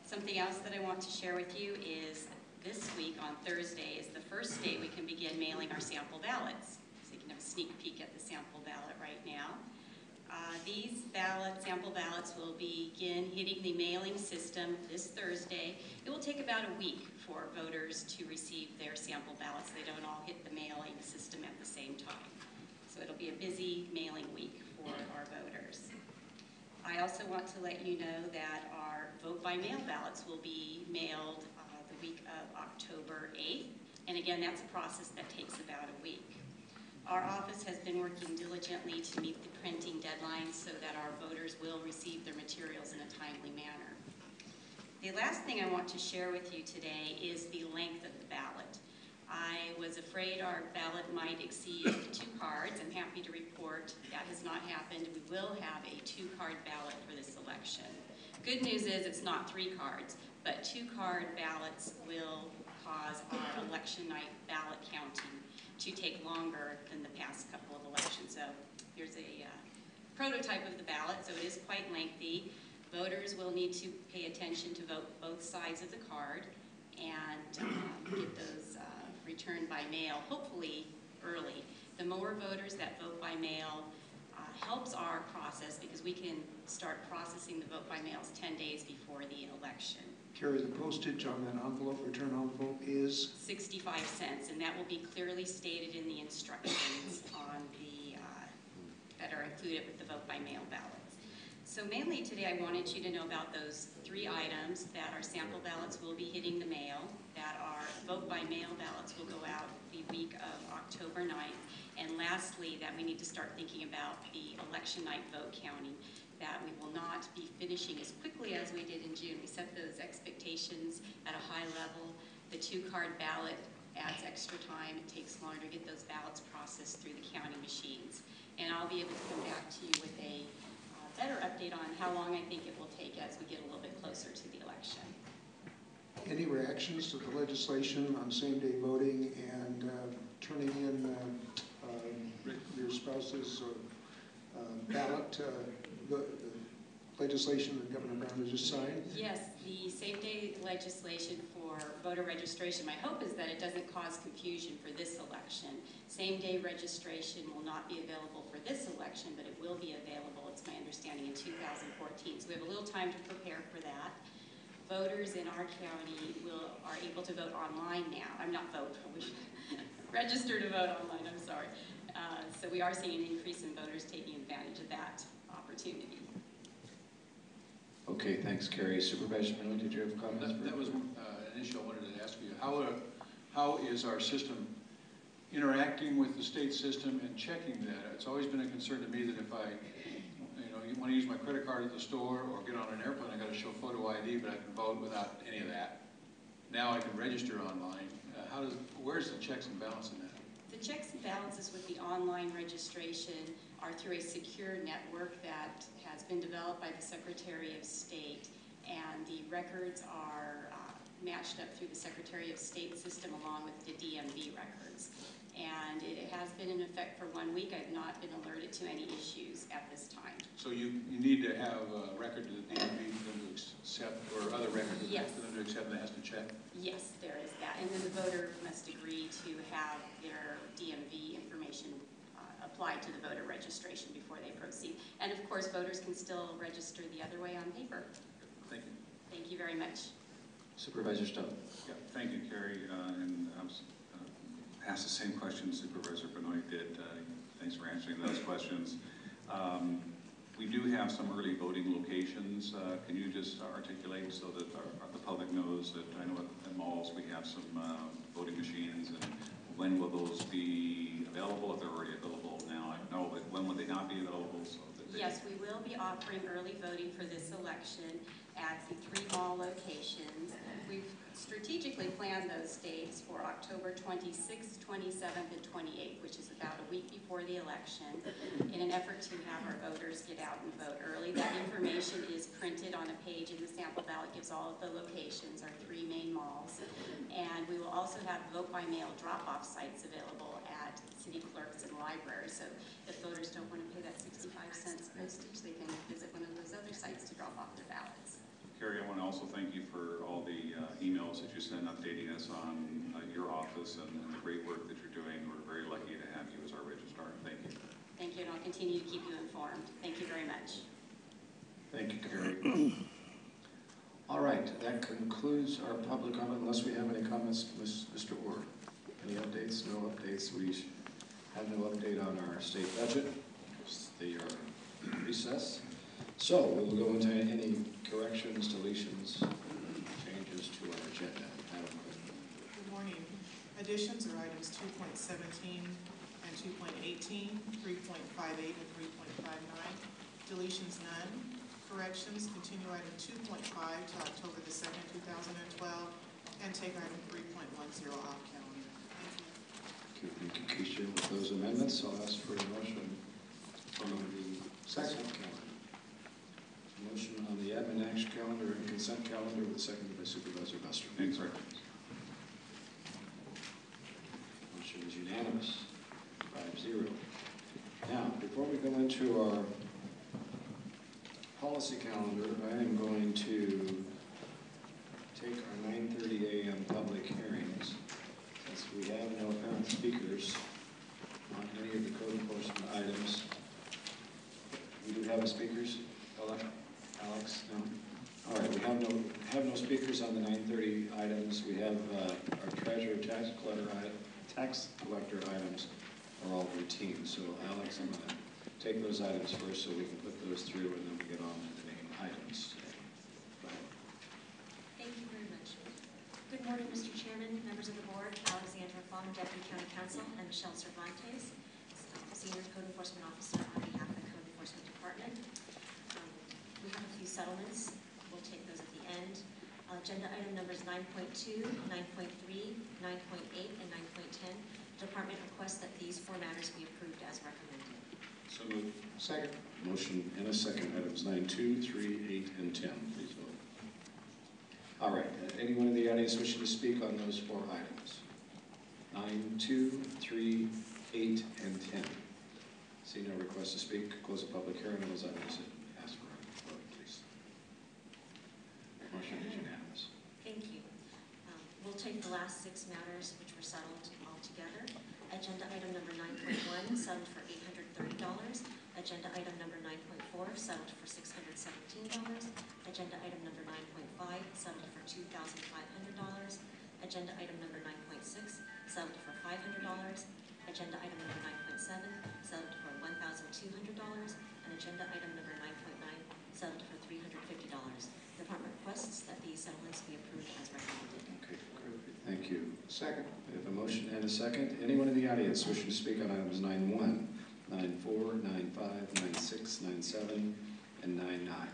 Something else that I want to share with you is this week on Thursday is the first day we can begin mailing our sample ballots. So you can have a sneak peek at the sample ballot right now. These sample ballots will begin hitting the mailing system this Thursday. It will take about a week for voters to receive their sample ballots. They don't all hit the mailing system at the same time. So it'll be a busy mailing week for our voters. I also want to let you know that our vote-by-mail ballots will be mailed the week of October 8th. And again, that's a process that takes about a week. Our office has been working diligently to meet the printing deadlines so that our voters will receive their materials in a timely manner. The last thing I want to share with you today is the length of the ballot. I was afraid our ballot might exceed 2 cards. I'm happy to report that has not happened. We will have a 2-card ballot for this election. Good news is it's not 3 cards, but 2-card ballots will cause our election night ballot counting to take longer than the past couple of elections. So here's a prototype of the ballot, so it is quite lengthy. Voters will need to pay attention to vote both sides of the card and get those returned by mail, hopefully early. The more voters that vote by mail helps our process because we can start processing the vote by mails 10 days before the election.
Carrie, the postage on that envelope, return envelope, is?
65 cents, and that will be clearly stated in the instructions on the that are included with the vote-by-mail ballots. So mainly today I wanted you to know about those 3 items, that our sample ballots will be hitting the mail, that our vote-by-mail ballots will go out the week of October 9th, and lastly, that we need to start thinking about the election night vote counting, that we will not be finishing as quickly as we did in June. We set those expectations at a high level. The 2-card ballot adds extra time. It takes longer to get those ballots processed through the counting machines. And I'll be able to come back to you with a better update on how long I think it will take as we get a little bit closer to the election.
Any reactions to the legislation on same-day voting and turning in your spouse's ballot, the legislation that Governor Brown has just signed?
Yes, the same-day legislation for voter registration, my hope is that it doesn't cause confusion for this election. Same-day registration will not be available for this election, but it will be available, it's my understanding, in 2014. So we have a little time to prepare for that. Voters in our county are able to vote online now. I'm not vote, register to vote online, I'm sorry. So we are seeing an increase in voters taking advantage of that opportunity.
Okay, thanks, Carrie. Supervisor Miller, did you have comments?
That was an issue I wanted to ask you. How is our system interacting with the state system and checking that? It's always been a concern to me that if I want to use my credit card at the store or get on an airplane, I got to show photo ID, but I can vote without any of that. Now I can register online. Where's the checks and balances in that?
The checks and balances with the online registration are through a secure network that has been developed by the Secretary of State, and the records are matched up through the Secretary of State system along with the DMV records. And it has been in effect for 1 week. I've not been alerted to any issues at this time.
So you need to have a record to the DMV for them to accept, or other records
Yes.
for them to accept and has to check?
Yes, there is that. And then the voter must agree to have their DMV information applied to the voter registration before they proceed. And of course, voters can still register the other way on paper.
Thank you.
Thank you very much.
Supervisor Stone.
Yeah, thank you, Carrie. And I was asked the same question Supervisor Benoit did. Thanks for answering those questions. We do have some early voting locations. Can you just articulate so that the public knows that I know at malls we have some voting machines, and when will those be available? If they're already available now, I know, but when will they not be available? So that
Yes, we will be offering early voting for this election at the 3 mall locations. We've strategically planned plan those dates for October 26th, 27th, and 28th, which is about a week before the election, in an effort to have our voters get out and vote early. That information is printed on a page in the sample ballot, gives all of the locations, our 3 main malls. And we will also have vote-by-mail drop-off sites available at city clerks and libraries. So if voters don't want to pay that 65 cents postage, they can visit one of those other sites to drop off their ballots.
Carrie, I want to also thank you for all the emails that you sent updating us on your office and the great work that you're doing. We're very lucky to have you as our registrar. Thank you.
Thank you, and I'll continue to keep you informed. Thank you very much.
Thank you, Carrie. All right, that concludes our public comment, unless we have any comments, Mr. Orr. Any updates? No updates. We have no update on our state budget because they are in recess. So we'll go into any corrections, deletions, changes to our agenda. Madam Clerk.
Good morning. Additions are items 2.17 and 2.18, 3.58 and 3.59. Deletions none. Corrections, continue item 2.5 to October the 2nd, 2012, and take item 3.10 off calendar. Thank you.
Thank you, Keisha. With those amendments, I'll ask for a motion on the second calendar. Motion on the admin action calendar and consent calendar with seconded by Supervisor Buster.
Thanks, sir.
Motion is unanimous, 5-0. Now, before we go into our policy calendar, I am going to take our 9:30 a.m. public hearings, since we have no apparent speakers on any of the code enforcement items. We do have speakers, Alex? No? All right, we have no speakers on the 9:30 items. We have our treasurer tax collector items are all routine. So Alex, I'm going to take those items first so we can put those through and then we get on to the main items today. Go ahead.
Thank you very much. Good morning, Mr. Chairman, members of the board, Alexandra Fong, Deputy County Counsel, and Michelle Cervantes, Senior Code Enforcement Officer on behalf of the Code Enforcement Department. We have a few settlements. We'll take those at the end. Agenda item numbers 9.2, 9.3, 9.8, and 9.10. The department requests that these 4 matters be approved as recommended.
So moved.
Second.
Motion and a second. Items 9.2, 3, 8, and 10. Please vote. All right. Anyone in the audience wishing to speak on those 4 items? 9.2, 3, 8, and 10. See no request to speak. Close the public hearing on those items. Ask for a vote, please. Motion is unanimous.
Thank you. We'll take the last 6 matters which were settled all together. Agenda item number 9.1, settled for $830. Agenda item number 9.4, settled for $617. Agenda item number 9.5, settled for $2,500. Agenda item number 9.6, settled for $500. Agenda item number 9.7, settled for $1,200. And agenda item number 9.9, settled for $350. The department requests that these settlements be approved as recommended.
Okay, great. Thank you.
Second.
We have a motion and a second. Anyone in the audience wishing to speak on items 9.1, 9.4, 9.5, 9.6, 9.7, and 9.9?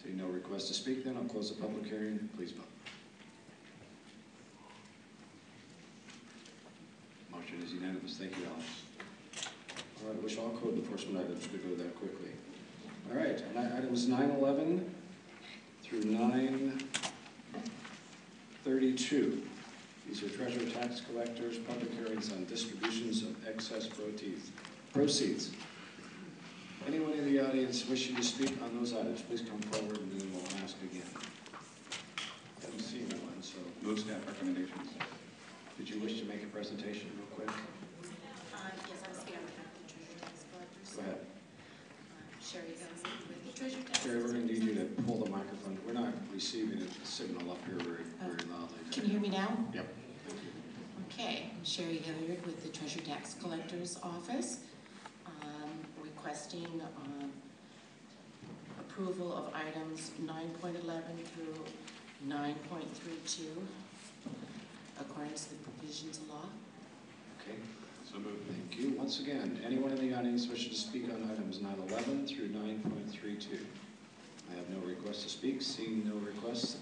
Seeing no request to speak, then I'll close the public hearing. Please vote. Motion is unanimous. Thank you, Alex. All right, I wish all code enforcement items could go that quickly. All right, and items 9.11 through 9.32. These are treasurer tax collectors, public hearings on distributions of excess proceeds. Anyone in the audience wishing to speak on those items, please come forward and then we'll ask again. I haven't seen one, so.
Move staff recommendations.
Did you wish to make a presentation real quick?
Yes, I'm speaking on behalf of the Treasurer Tax Collectors.
Go ahead.
Sherry Jones with the Treasurer Tax.
Sherry, we're going to need you to pull the microphone. We're not receiving a signal up here very loudly.
Can you hear me now?
Yep.
Okay, Sherry Hilliard with the Treasury Tax Collector's Office, requesting approval of items 9.11 through 9.32 according to the provisions of law.
Okay.
So moved.
Thank you. Once again, anyone in the audience wishing to speak on items 9.11 through 9.32? I have no request to speak. Seeing no requests,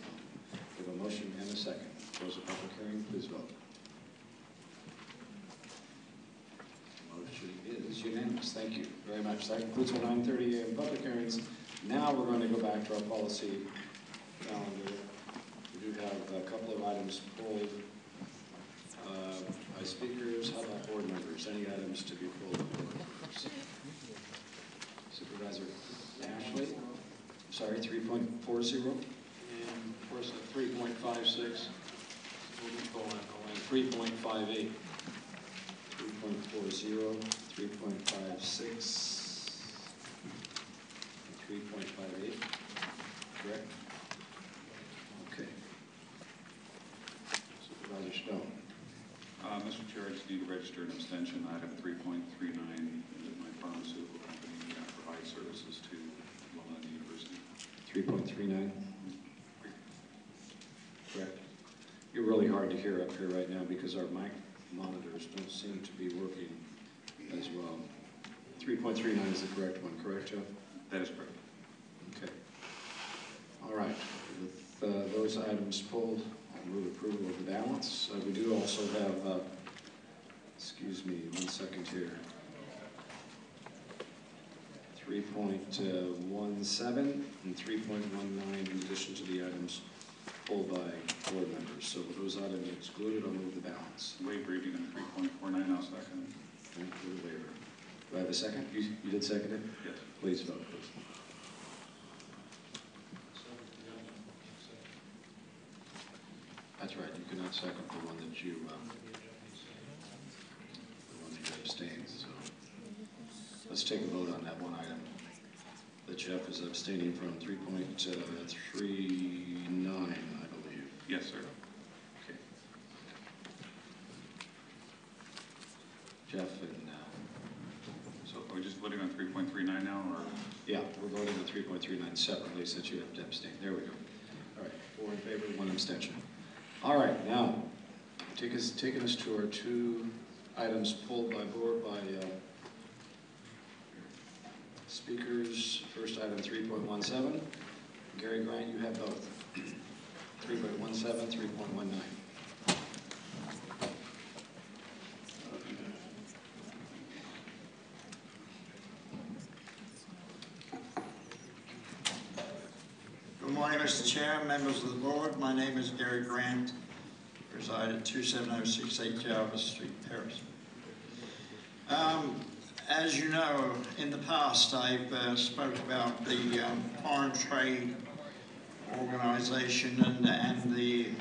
we have a motion and a second. please vote. Motion is unanimous. Thank you very much. That concludes our 9:30 a.m. public hearings. Now we're going to go back to our policy calendar. We do have a couple of items pulled by speakers. How about board members? Any items to be pulled by board members? Supervisor Ashley? Sorry, 3.40.
And of course, at 3.56, we'll be going on 3.58.
3.40, 3.56, 3.58, correct? Okay. Supervisor Stone.
Mr. Chair, I just need to register an abstention. Item 3.39, my pharmaceutical company provides services to Loma University.
3.39, correct. You're really hard to hear up here right now because our mic monitors don't seem to be working as well. 3.39 is the correct one, correct, Joe?
That is correct.
Okay. All right. With those items pulled, I'll move approval of the balance. We do also have, excuse me, 1 second here. 3.17 and 3.19 in addition to the items pulled by board members. So with those items excluded, I'll move the balance.
Waive reading of 3.49, I'll second.
Thank you for the waiver. Do I have a second? You did second it?
Yes.
Please vote, please. That's right, you cannot second the one that you abstained, so. Let's take a vote on that one item that Jeff is abstaining from, 3.39, I believe.
Yes, sir.
Okay. Jeff and,
So are we just voting on 3.39 now, or?
yeah, we're voting on 3.39 separately since you have to abstain. There we go. All right, 4 in favor, 1 abstention. All right, now, taking us to our 2 items pulled by board by speakers. First item, 3.17. Gary Grant, you have both. 3.17, 3.19.
Good morning, Mr. Chair, members of the board. My name is Gary Grant. I reside at 27068 Jarvis Street, Paris. As you know, in the past, I've spoke about the Foreign Trade Organization and the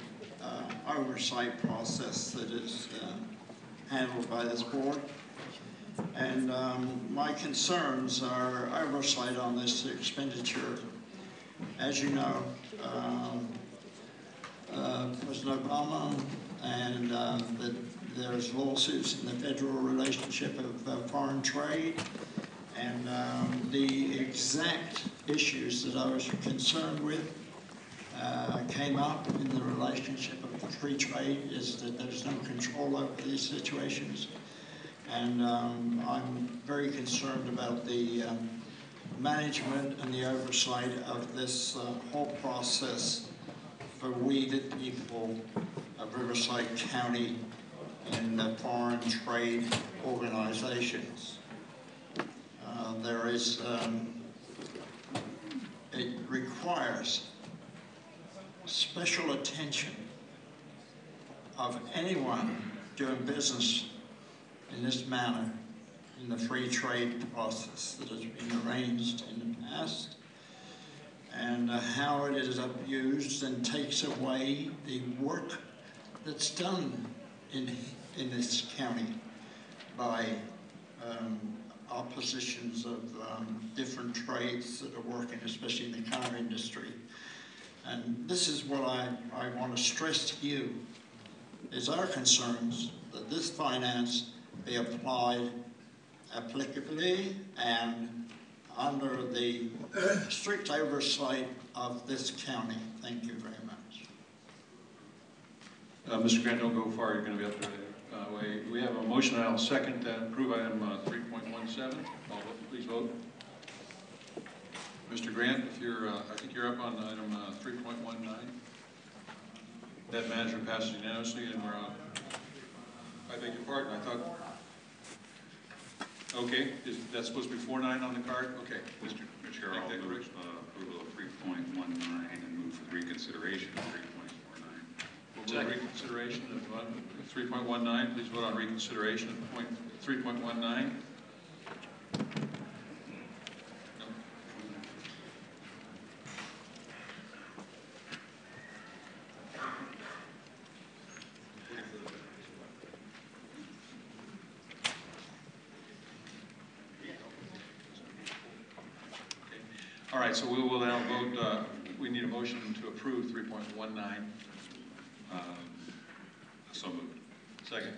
oversight process that is handled by this board. And my concerns are oversight on this expenditure. As you know, President Obama and that there's lawsuits in the federal relationship of foreign trade, and the exact issues that I was concerned with came up in the relationship of free trade is that there's no control over these situations, and I'm very concerned about the management and the oversight of this whole process for we the people of Riverside County in the foreign trade organizations. It requires special attention of anyone doing business in this manner in the free trade process that has been arranged in the past, and how it is abused and takes away the work that's done in this county by oppositions of different trades that are working, especially in the car industry. And this is what I want to stress to you, is our concerns that this finance be applied applicably and under the strict oversight of this county. Thank you very much.
Mr. Grant, don't go far. You're going to be up there. We have a motion, and I'll second to approve item 3.17. Please vote. Mr. Grant, if you're, I think you're up on item 3.19. That management passes unanimously, and we're on. I beg your pardon, I thought, okay, is that supposed to be 4.9 on the card? Okay.
Mr. Chair, I'll move approval of 3.19 and move for reconsideration of 3.49.
We'll go reconsideration of 3.19. Please vote on reconsideration of 3.19. All right, so we will now vote, we need a motion to approve 3.19.
So moved.
Second.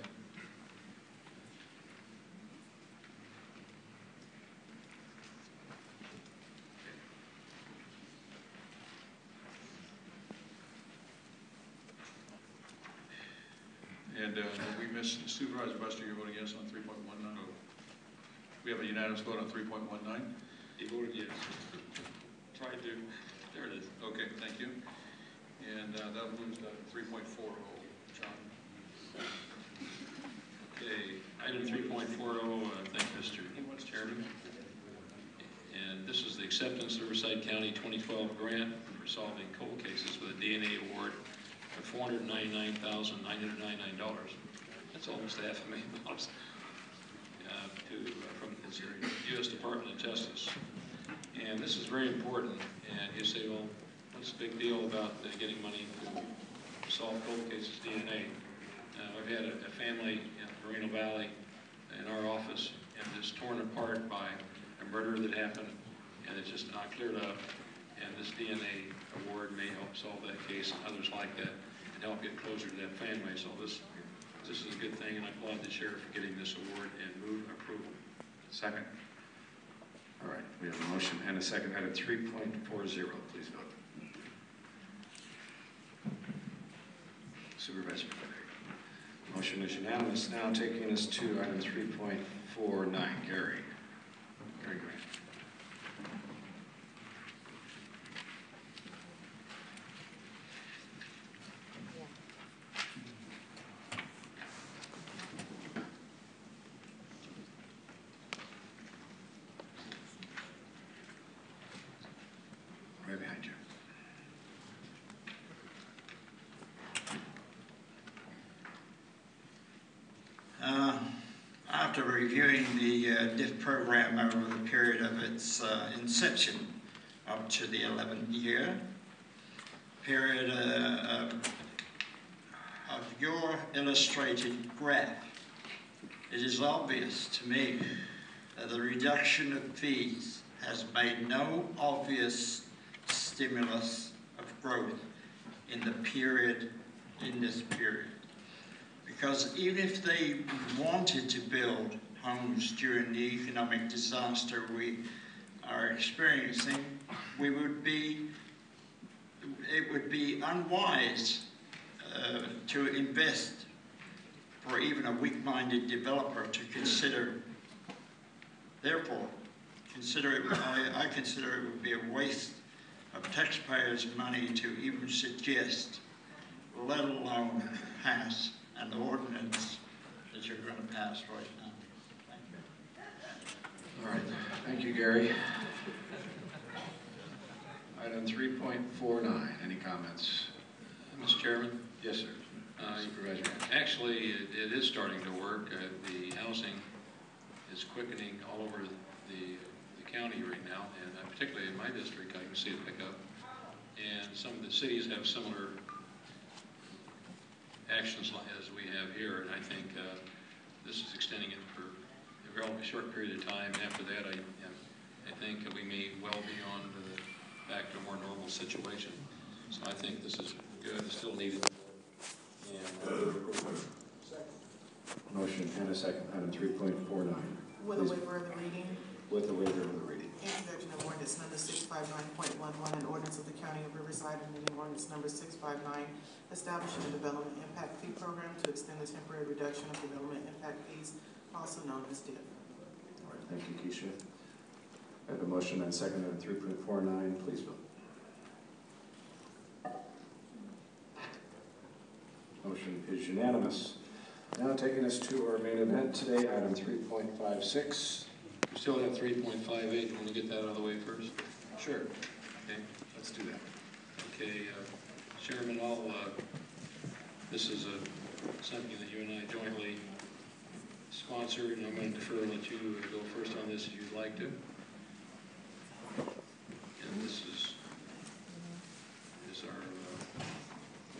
And we missed Supervisor Buster, you're voting yes on 3.19? We have a unanimous vote on 3.19?
He voted yes. Tried to. There it is.
Okay, thank you. And that moves to 3.40. John.
Okay, item 3.40, thank you, Mr. Chairman. And this is the acceptance of Riverside County 2012 grant for solving cold cases with a DNA award of $499,999. That's almost $500,000 from the U.S. Department of Justice. And this is very important. And you say, well, what's the big deal about getting money to solve cold cases DNA? I've had a family in Moreno Valley in our office, and it's torn apart by a murder that happened, and it's just not cleared up. And this DNA award may help solve that case and others like that, and help get closer to that family. So this is a good thing, and I applaud the sheriff for getting this award and move approval.
Second. All right, we have a motion and a second. Item 3.40, please vote. Supervisor Frederick. Motion is unanimous. Now taking us to item 3.49, Gary. Gary Grant. Right behind you.
After reviewing the DIF program over the period of its inception up to the 11th year, period of your illustrated graph, it is obvious to me that the reduction of fees has made no obvious stimulus of growth in this period. Because even if they wanted to build homes during the economic disaster we are experiencing, it would be unwise to invest for even a weak-minded developer to consider. Therefore, I consider it would be a waste of taxpayers' money to even suggest, let alone pass, an ordinance that you're going to pass right now. Thank you.
All right, thank you, Gary. Item 3.49, any comments?
Mr. Chairman?
Yes, sir. Supervisor.
Actually, it is starting to work. The housing is quickening all over the county right now, and particularly in my district, I can see it pick up. And some of the cities have similar actions as we have here, and I think this is extending it for a relatively short period of time. After that, I think we may well be on back to a more normal situation. So I think this is good. It's still needed. And,
motion and a second. Item 3.49.
With a waiver of the reading.
With a waiver of the reading.
Introduction of ordinance number 659.11, an ordinance of the County of Riverside amending ordinance number 659, establishing a development impact fee program to extend the temporary reduction of development impact fees, also known as DIF.
All right, thank you, Keisha. I have a motion and a second. Item 3.49, please vote. Motion is unanimous. Now taking us to our main event today, item 3.56.
We still have 3.58. Want to get that out of the way first?
Sure.
Okay.
Let's do that.
Okay, Chairman, this is something that you and I jointly sponsored, and I'm going to defer and let you go first on this if you'd like to. And this is our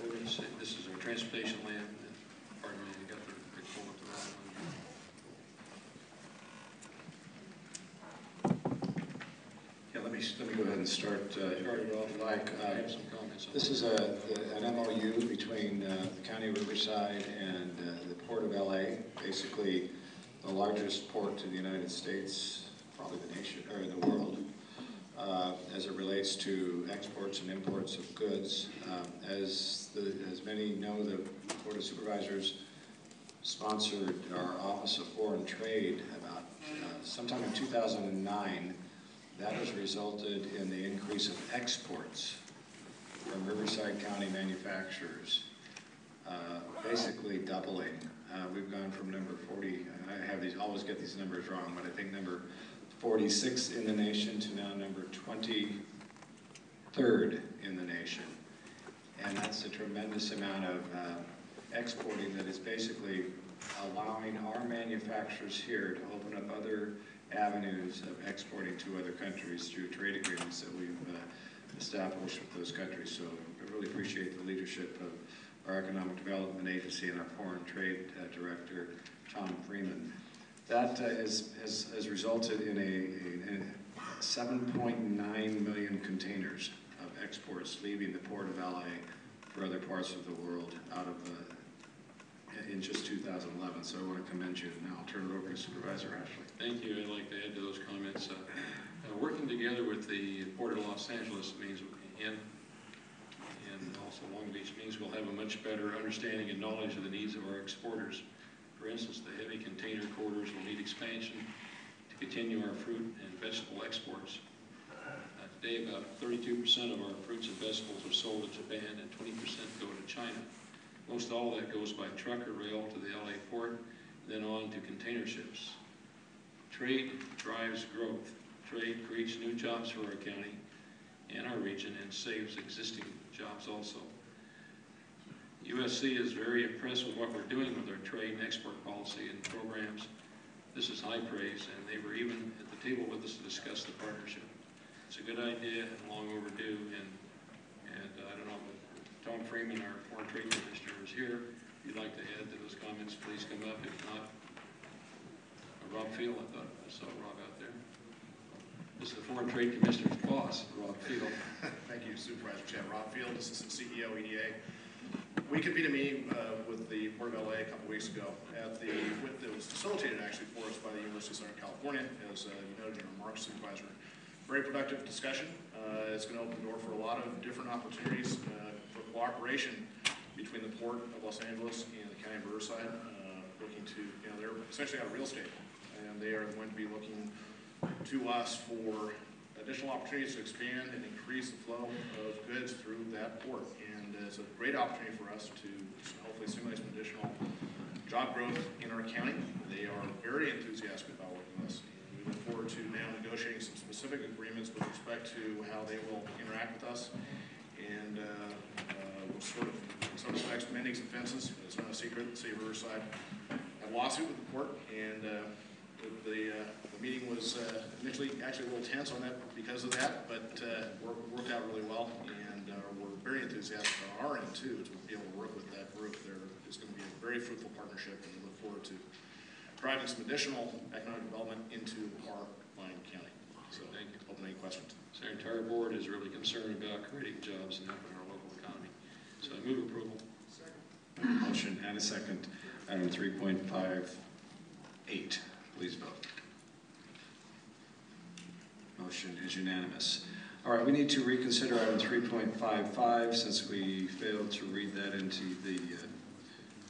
ordinance. This is our transportation land. Pardon me, I got the pull up the wrong one.
Yeah, let me go ahead and start.
Start it off. I have some comments on
This is an MOU between the County of Riverside and the Port of LA, basically the largest port in the United States, probably the nation, or the world, as it relates to exports and imports of goods. As many know, the Board of Supervisors sponsored our Office of Foreign Trade about sometime in 2009. That has resulted in the increase of exports from Riverside County manufacturers, basically doubling. We've gone from number 40, always get these numbers wrong, but I think number 46 in the nation to now number 23rd in the nation. And that's a tremendous amount of exporting that is basically allowing our manufacturers here to open up other avenues of exporting to other countries through trade agreements that we've established with those countries. So I really appreciate the leadership of our Economic Development Agency and our Foreign Trade Director, Tom Freeman. That has resulted in a 7.9 million containers of exports leaving the Port of LA for other parts of the world out of in just 2011. So I want to commend you. Now I'll turn it over to Supervisor Ashley.
Thank you. I'd like to add to those comments. Working together with the Port of Los Angeles means and also Long Beach means we'll have a much better understanding and knowledge of the needs of our exporters. For instance, the heavy container corridors will need expansion to continue our fruit and vegetable exports. Today, about 32% of our fruits and vegetables are sold to Japan and 20% go to China. Most all of that goes by truck or rail to the LA port, then on to container ships. Trade drives growth. Trade creates new jobs for our county and our region and saves existing jobs also. USC is very impressed with what we're doing with our trade and export policy and programs. This is high praise, and they were even at the table with us to discuss the partnership. It's a good idea and long overdue, and I don't know, but Tom Freeman, our Foreign Trade Commissioner, is here. If you'd like to add to those comments, please come up. If not, Rob Field, I thought I saw Rob out there. This is the Foreign Trade Commissioner's boss, Rob Field.
Thank you, Supervisor Chad. Rob Field, Assistant CEO, EDA. We convened a meeting with the Port of LA a couple weeks ago that was facilitated actually for us by the University of Southern California, as you noted in your remarks, Supervisor. Very productive discussion. It's going to open the door for a lot of different opportunities for cooperation between the Port of Los Angeles and the County of Riverside, looking to, they're essentially out of real estate, and they are going to be looking to us for additional opportunities to expand and increase the flow of goods through that port. And it's a great opportunity for us to hopefully stimulate some additional job growth in our county. They are very enthusiastic about working with us. And we look forward to now negotiating some specific agreements with respect to how they will interact with us. And we're sort of, in some respects, mending some fences. It's not a secret. The City of Riverside had a lawsuit with the port, and the meeting was initially actually a little tense on that because of that, but worked out really well, and we're very enthusiastic on our end too to be able to work with that group. There is going to be a very fruitful partnership, and we look forward to driving some additional economic development into our fine county. So, thank you. Open any questions.
So our entire board is really concerned about creating jobs and helping our local economy. So I move approval.
Second. Motion and a second. Item 3.58. Please vote. Motion is unanimous. All right, we need to reconsider item 3.55 since we failed to read that into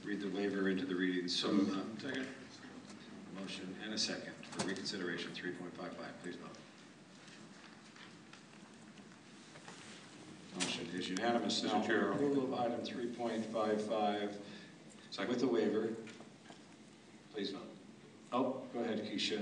read the waiver into the reading. So, second. Motion and a second for reconsideration 3.55. Please vote. Motion is unanimous. Now, approval of item 3.55 With the waiver, please vote. Oh, go ahead, Keisha.